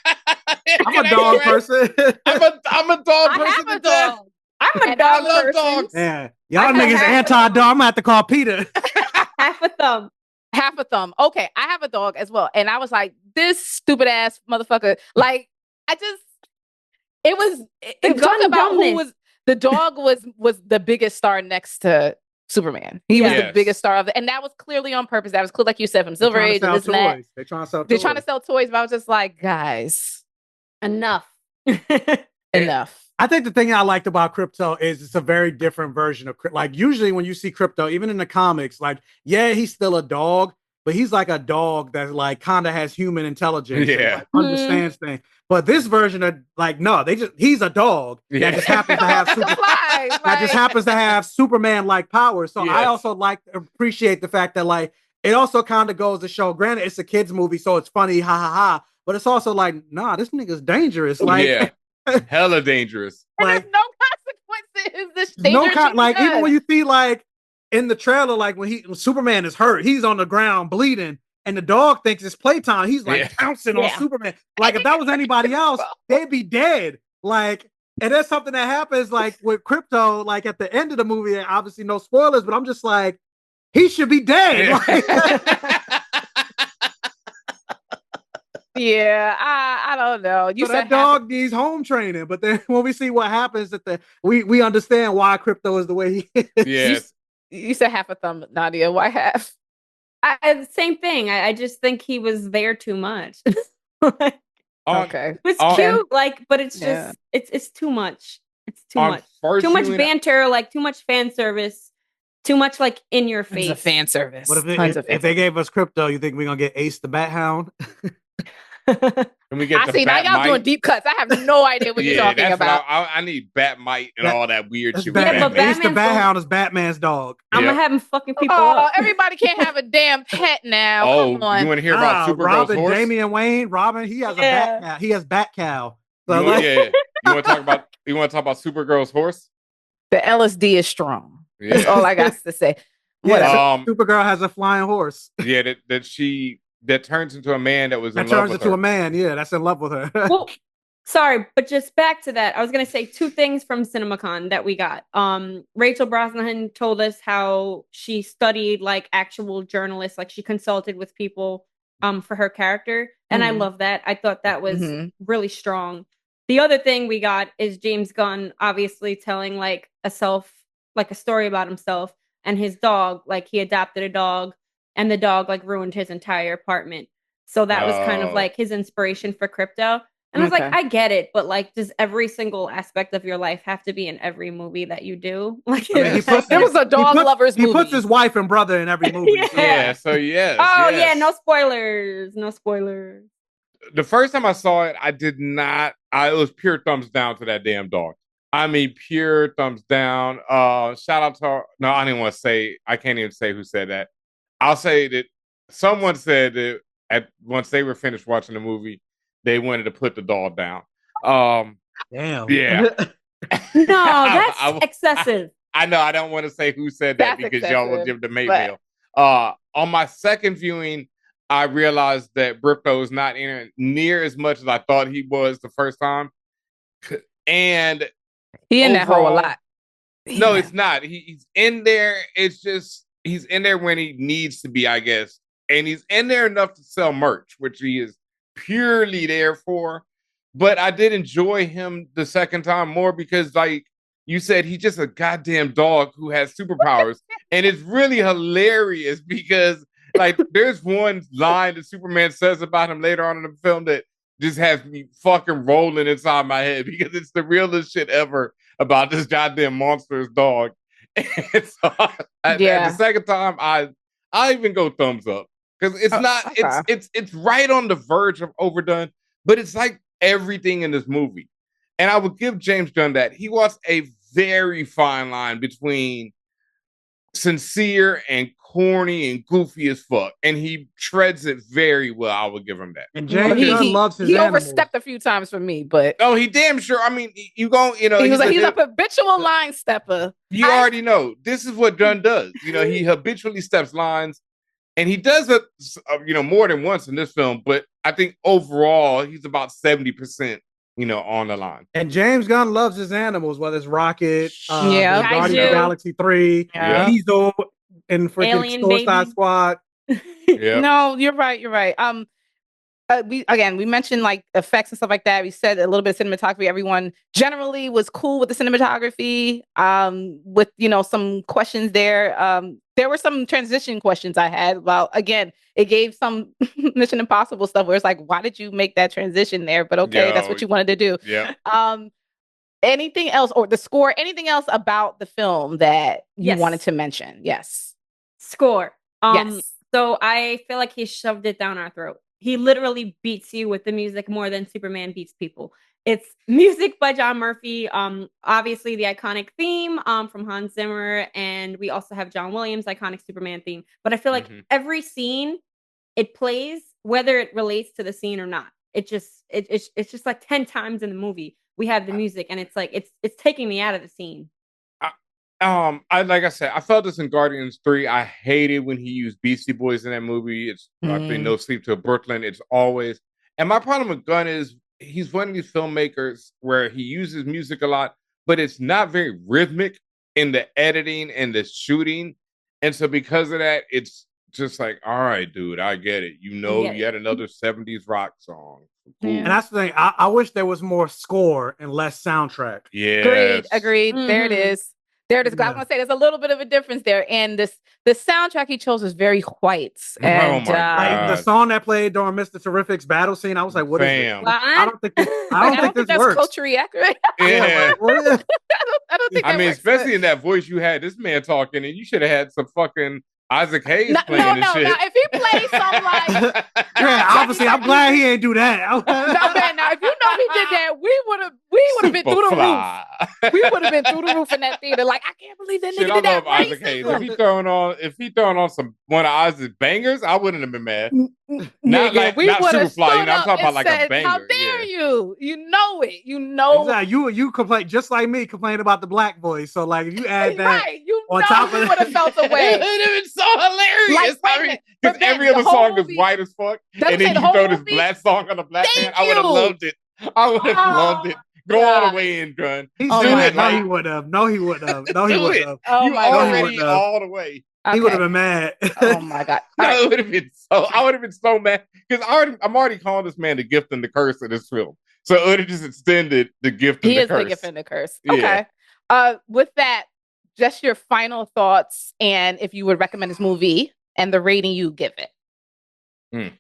I'm a dog person.
I'm a dog person.
I have a dog. I'm a dog person.
Dogs.
Yeah, y'all niggas anti-dog. I'm gonna have to call Peter.
Half a thumb.
Half a thumb. Okay, I have a dog as well, and I was like, this stupid ass motherfucker. Like, it was talking about who was the dog was the biggest star next to Superman. He was the biggest star of it. And that was clearly on purpose. That was clear, like you said, from Silver Age and this and that.
They're trying to sell toys.
They're trying to sell toys, but I was just like, guys,
enough.
Enough.
I think the thing I liked about Krypto is it's a very different version of like usually when you see Krypto, even in the comics, like, he's still a dog, but he's like a dog that like kind of has human intelligence and like, understands things. But this version of like, no, he's a dog that just happens to have happens to have Superman like powers. So I also appreciate the fact that like it also kind of goes to show, granted it's a kids movie, so it's funny, ha ha ha, but it's also like, nah, this nigga's dangerous. Like
hella dangerous.
And
like,
there's no consequences.
Like even when you see like in the trailer, like when Superman is hurt, he's on the ground bleeding. And the dog thinks it's playtime. He's like pouncing on Superman. Like if that was anybody else, they'd be dead. Like, and that's something that happens like with Krypto, like at the end of the movie, and obviously no spoilers, but I'm just like, he should be dead. Like,
Yeah, I don't know.
You so that dog needs home training, but then when we see what happens, we understand why Krypto is the way he is.
Yes.
You said half a thumb, Nadia. Why half?
Same thing. I just think he was there too much.
Okay,
it's cute, but it's just it's too much. It's too much. Too much banter, too much fan service, too much in your face.
It's a fan service.
What if they gave us Krypto? You think we're gonna get Ace the Bat Hound?
Can we get
now y'all doing deep cuts. I have no idea what you're talking about.
I need Batmite and all that weird shit.
But Ace the Bat Hound is Batman's dog.
I'm gonna have him fucking people up.
Everybody can't have a damn pet now. Come on.
You want to hear about Supergirl's
Robin,
horse?
Damian Wayne, Robin, he has a bat cow. He has Bat Cow. So
you want to talk about Supergirl's horse?
The LSD is strong. Yeah. That's all I got to say.
Supergirl has a flying horse.
Yeah, that turns into a man that was in love with her. That turns into
a man, that's in love with her.
Well, sorry, but just back to that, I was going to say two things from CinemaCon that we got. Rachel Brosnahan told us how she studied actual journalists, she consulted with people for her character, and I love that. I thought that was really strong. The other thing we got is James Gunn obviously telling a story about himself and his dog. He adopted a dog, and the dog ruined his entire apartment. So that was kind of his inspiration for Krypto. And I was I get it, but does every single aspect of your life have to be in every movie that you do?
There was a dog lovers movie.
He puts his wife and brother in every movie.
So yes.
Oh yeah, no spoilers. No spoilers.
The first time I saw it, I did not. It was pure thumbs down to that damn dog. I mean, pure thumbs down. Shout out to no, I didn't want to say. I can't even say who said that. I'll say that someone said that once they were finished watching the movie, they wanted to put the dog down.
Damn.
Yeah.
No, that's excessive.
I know. I don't want to say who said that because y'all will give the mail. On my second viewing, I realized that Krypto is not in near as much as I thought he was the first time. And
he in that hole a lot.
No, it's not. He's in there. It's just he's in there when he needs to be, I guess. And he's in there enough to sell merch, which he is purely there for. But I did enjoy him the second time more because, you said, he's just a goddamn dog who has superpowers. And it's really hilarious because there's one line that Superman says about him later on in the film that just has me fucking rolling inside my head because it's the realest shit ever about this goddamn monstrous dog. And so the second time, I even go thumbs up because it's not. Okay. It's right on the verge of overdone, but it's everything in this movie. And I would give James Gunn that he walks a very fine line between sincere and corny and goofy as fuck, and he treads it very well. I would give him that.
And James Gunn loves his animals.
Overstepped a few times for me, but
he damn sure. I mean, he's
a habitual line stepper.
You already know this is what Gunn does. He habitually steps lines, and he does it, more than once in this film. But I think overall, he's about 70%. On the line.
And James Gunn loves his animals, whether it's Rocket, Guardians of the Galaxy 3, Diesel, and freaking Suicide Squad.
No, you're right. We mentioned effects and stuff like that. We said a little bit of cinematography. Everyone generally was cool with the cinematography. With some questions there. There were some transition questions I had. Well, again, it gave some Mission Impossible stuff where it's why did you make that transition there? But okay, that's what you wanted to do.
Yeah.
Anything else or the score? Anything else about the film that you wanted to mention? Yes.
Score.
Yes.
So I feel like he shoved it down our throat. He literally beats you with the music more than Superman beats people. It's music by John Murphy. Obviously the iconic theme from Hans Zimmer, and we also have John Williams' iconic Superman theme. But I feel like every scene it plays, whether it relates to the scene or not, it's just 10 times in the movie we have the music, and it's it's taking me out of the scene.
Like I said, I felt this in Guardians 3. I hated when he used Beastie Boys in that movie. It's No Sleep Till Brooklyn. It's always. And my problem with Gunn is he's one of these filmmakers where he uses music a lot, but it's not very rhythmic in the editing and the shooting. And so because of that, it's just like, all right, dude, I get it. You know, yet another 70s rock song. Cool.
And that's the thing. I wish there was more score and less soundtrack.
Yeah.
Agreed. There it is. There it is. Yeah. I'm gonna say there's a little bit of a difference there. And the soundtrack he chose is very white. And
oh my God.
Like the song that played during Mr. Terrific's battle scene, I was like, what is this? I don't think this
that's
works.
culturally accurate.
Yeah.
I don't think
I mean, especially in that voice you had, this man talking, and you should have had some fucking Isaac Hayes playing and shit.
No, if he plays some like
obviously, I'm glad he ain't do that.
No, man, now if you know he did that, we would have been through the roof. We would have been through the roof in that theater. Like, I can't believe that nigga did that.
Isaac Hayes. If he throwing on one of Isaac's bangers, I wouldn't have been mad. Not Superfly. I'm talking about like a banger.
How dare you? You know it. You know.
Exactly. You complain just like me complaining about the black voice. So like if you add that on top of it,
would have felt away.
It would have been so hilarious. Because every other song is white as fuck, and then you throw this black song on a black man. I would have loved it. I would have loved it. Go all the way in, Gun.
He would have. No, he wouldn't have.
Oh
you already all the way.
Okay. He would have been mad.
Oh my God.
I would have been so mad because I'm already calling this man the gift and the curse of this film. So it would have just extended the gift and the curse.
He is the gift and the curse. Okay. Yeah. With that, just your final thoughts and if you would recommend this movie and the rating you give it.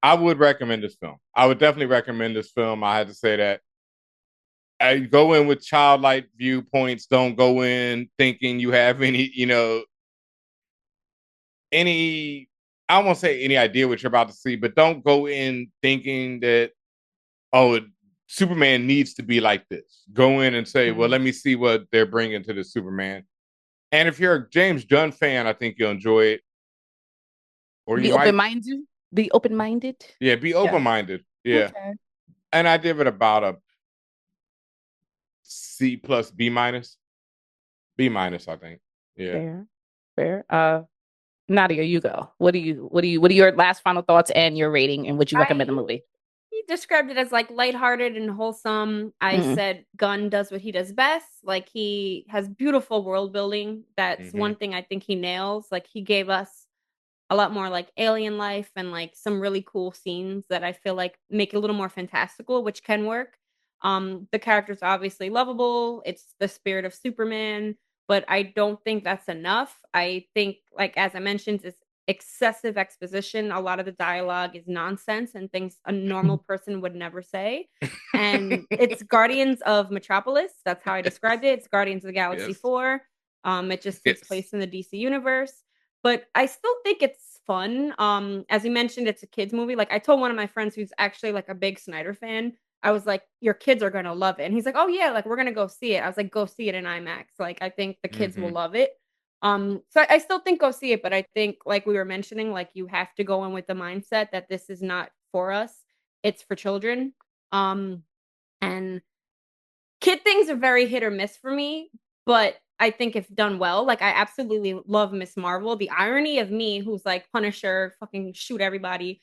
I would recommend this film. I would definitely recommend this film. I had to say that. I go in with childlike viewpoints. Don't go in thinking you have any I won't say any idea what you're about to see, but don't go in thinking that, Superman needs to be like this. Go in and say, well, let me see what they're bringing to the Superman. And if you're a James Gunn fan, I think you'll enjoy it. Or
be open-minded. Be open-minded.
Yeah, be open-minded. Yeah. Okay. And I give it about a C plus B minus. B minus, I think. Yeah.
Fair. Nadia, you go. What are your last final thoughts and your rating and would you recommend the movie?
He described it as like lighthearted and wholesome. I said Gunn does what he does best. Like he has beautiful world building. That's one thing I think he nails. Like he gave us a lot more like alien life and like some really cool scenes that I feel like make it a little more fantastical, which can work. The character's obviously lovable. It's the spirit of Superman, but I don't think that's enough. I think, like, as I mentioned, it's excessive exposition. A lot of the dialogue is nonsense and things a normal person would never say. And it's Guardians of Metropolis. That's how I described it. It's Guardians of the Galaxy 4. It just takes place in the DC universe. But I still think it's fun. As you mentioned, it's a kid's movie. Like I told one of my friends who's actually like a big Snyder fan, I was like, your kids are going to love it. And he's like, oh yeah, like we're going to go see it. I was like, go see it in IMAX. Like, I think the kids will love it. So I still think go see it, but I think like we were mentioning, like you have to go in with the mindset that this is not for us. It's for children. And kid things are very hit or miss for me, but I think if done well, like I absolutely love Miss Marvel. The irony of me, who's like Punisher, fucking shoot everybody.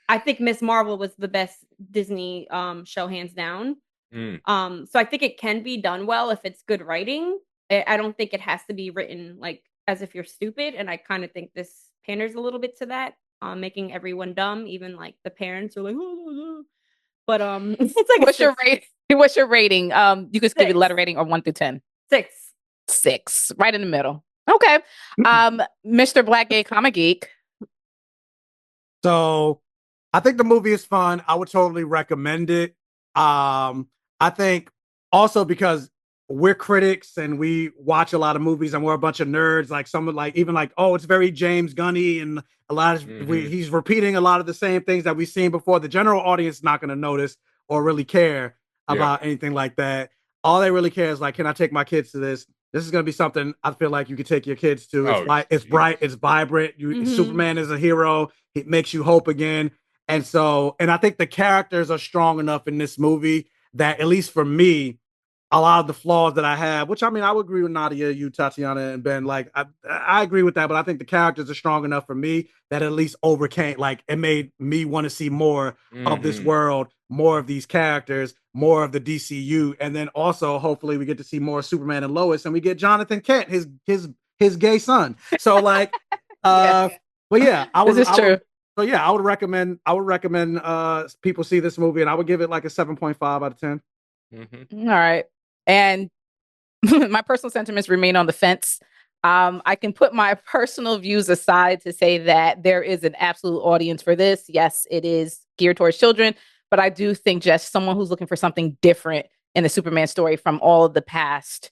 I think Miss Marvel was the best Disney show, hands down. So I think it can be done well if it's good writing. I don't think it has to be written like as if you're stupid. And I kind of think this panders a little bit to that, making everyone dumb. Even like the parents are like, oh. But it's like
what's your rating? You could give it a letter rating of 1 through 10. 6, right in the middle. Okay. Mr. Black Gay Comic Geek.
So I think the movie is fun. I would totally recommend it. I think also because we're critics and we watch a lot of movies and we're a bunch of nerds, like someone like even like, oh, it's very James Gunny and a lot of he's repeating a lot of the same things that we've seen before. The general audience is not going to notice or really care about anything like that. All they really care is like, can I take my kids to this? This is going to be something I feel like you could take your kids to. It's bright, it's vibrant. Superman is a hero. It makes you hope again. And I think the characters are strong enough in this movie that, at least for me, a lot of the flaws that I have, which I mean, I would agree with Nadia, you, Tatiana, and Ben, like, I agree with that, but I think the characters are strong enough for me that at least overcame, like, it made me want to see more of this world, more of these characters, more of the DCU, and then also, hopefully, we get to see more Superman and Lois, and we get Jonathan Kent, his his gay son. So like, but yeah, I would recommend people see this movie, and I would give it like a 7.5 out of 10.
Mm-hmm. All right. And my personal sentiments remain on the fence. I can put my personal views aside to say that there is an absolute audience for this. Yes, it is geared towards children, but I do think just someone who's looking for something different in the Superman story from all of the past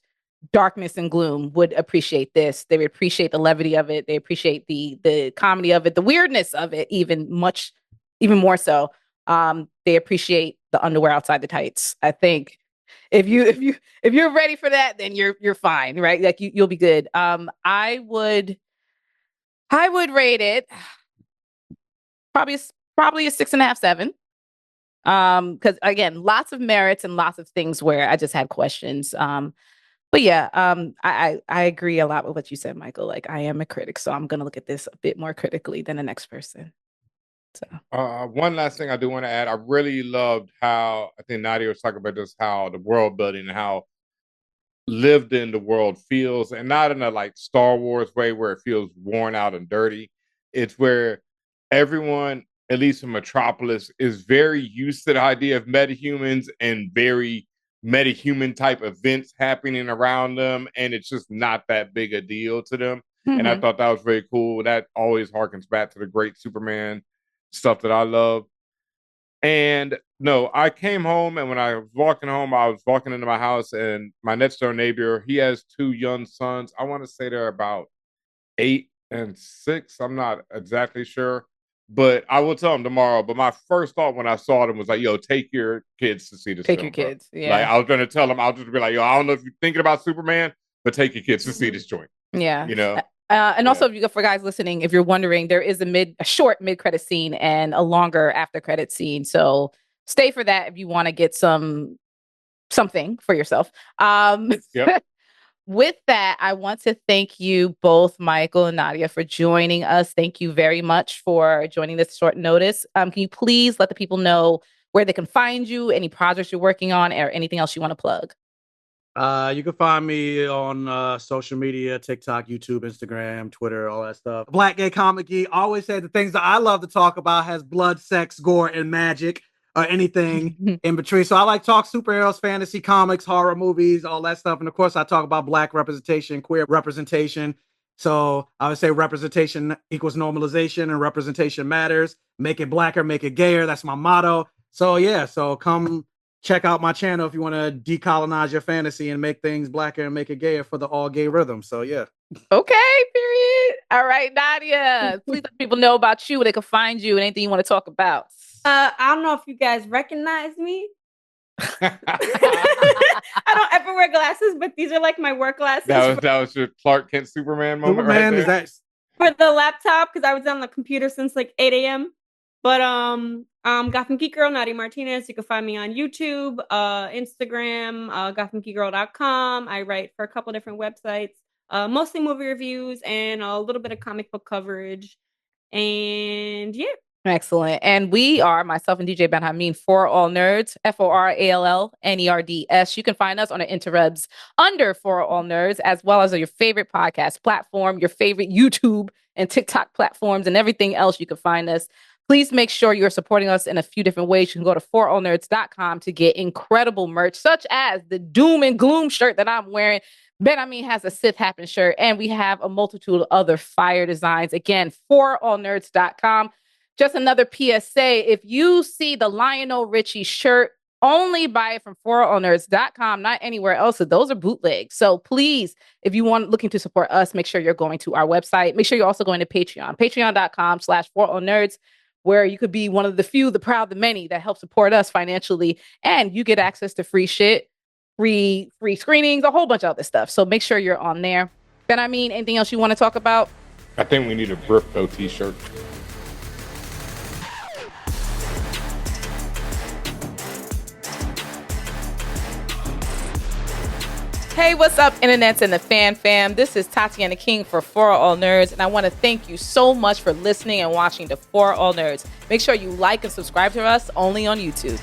darkness and gloom would appreciate this. They would appreciate the levity of it. They appreciate the comedy of it, the weirdness of it, even more so. They appreciate the underwear outside the tights. I think if you're ready for that, then you're fine, right? Like you'll be good. I would rate it probably a 6.5, 7. Because again, lots of merits and lots of things where I just had questions. But yeah, I agree a lot with what you said, Michael. Like I am a critic, so I'm gonna look at this a bit more critically than the next person. So
one last thing I do want to add, I really loved how I think Nadia was talking about just how the world building and how lived in the world feels, and not in a like Star Wars way where it feels worn out and dirty. It's where everyone, at least in Metropolis, is very used to the idea of metahumans and very metahuman type events happening around them, and it's just not that big a deal to them. And I thought that was very cool. That always harkens back to the great Superman stuff that I love. And no, I came home, and when I was walking home, I was walking into my house, and my next door neighbor, he has 2 young sons. I want to say they're about 8 and 6. I'm not exactly sure, but I will tell them tomorrow. But my first thought when I saw them was like, yo, take your kids to see this film.
Take your kids, yeah.
Like I was going to tell them, I'll just be like, yo, I don't know if you're thinking about Superman, but take your kids to see this joint.
Yeah.
You know?
And also, for guys listening, if you're wondering, there is a short mid-credit scene and a longer after-credit scene. So stay for that if you want to get something for yourself. With that, I want to thank you both, Michael and Nadia, for joining us. Thank you very much for joining this short notice. Can you please let the people know where they can find you, any projects you're working on, or anything else you want to plug?
You can find me on social media, TikTok, YouTube, Instagram, Twitter, all that stuff. Black Gay Comic Geek. Always say the things that I love to talk about has blood, sex, gore, and magic, or anything in between. So I like talk superheroes, fantasy, comics, horror movies, all that stuff. And of course, I talk about Black representation, queer representation. So I would say representation equals normalization, and representation matters. Make it Blacker, make it gayer. That's my motto. So yeah, so come check out my channel if you want to decolonize your fantasy and make things Blacker and make it gayer for the all gay rhythm. So yeah.
Okay, period. All right, Nadia, please let people know about you, where they can find you, and anything you want to talk about.
I don't know if you guys recognize me. I don't ever wear glasses, but these are like my work glasses.
That was your Clark Kent Superman moment. Superman, right there?
Is that
for the laptop, because I was on the computer since like 8 a.m. But Gotham Geek Girl, Nadia Martinez. You can find me on YouTube, Instagram, GothamGeekGirl.com. I write for a couple different websites, mostly movie reviews and a little bit of comic book coverage. And yeah.
Excellent. And we are, myself and DJ Ben Hameen, For All Nerds, ForAllNerds. You can find us on the interwebs under For All Nerds, as well as on your favorite podcast platform, your favorite YouTube and TikTok platforms, and everything else you can find us. Please make sure you're supporting us in a few different ways. You can go to ForAllNerds.com to get incredible merch, such as the Doom and Gloom shirt that I'm wearing. Ben Hameen has a Sith Happen shirt, and we have a multitude of other fire designs. Again, ForAllNerds.com. Just another PSA, if you see the Lionel Richie shirt, only buy it from ForAllNerds.com, not anywhere else. So those are bootlegs. So please, if you want looking to support us, make sure you're going to our website. Make sure you're also going to Patreon, patreon.com/ForAllNerds, where you could be one of the few, the proud, the many that help support us financially. And you get access to free shit, free screenings, a whole bunch of other stuff. So make sure you're on there. Ben, anything else you want to talk about?
I think we need a Krypto t-shirt.
Hey, what's up, internets and the fan fam? This is Tatiana King for All Nerds, and I want to thank you so much for listening and watching to All Nerds. Make sure you like and subscribe to us only on YouTube.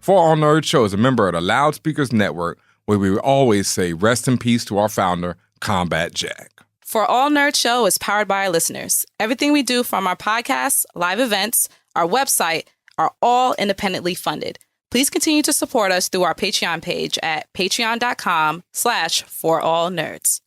For All Nerds Show is a member of the Loudspeakers Network, where we always say rest in peace to our founder, Combat Jack.
For All Nerds Show is powered by our listeners. Everything we do, from our podcasts, live events, our website, are all independently funded. Please continue to support us through our Patreon page at patreon.com/forallnerds.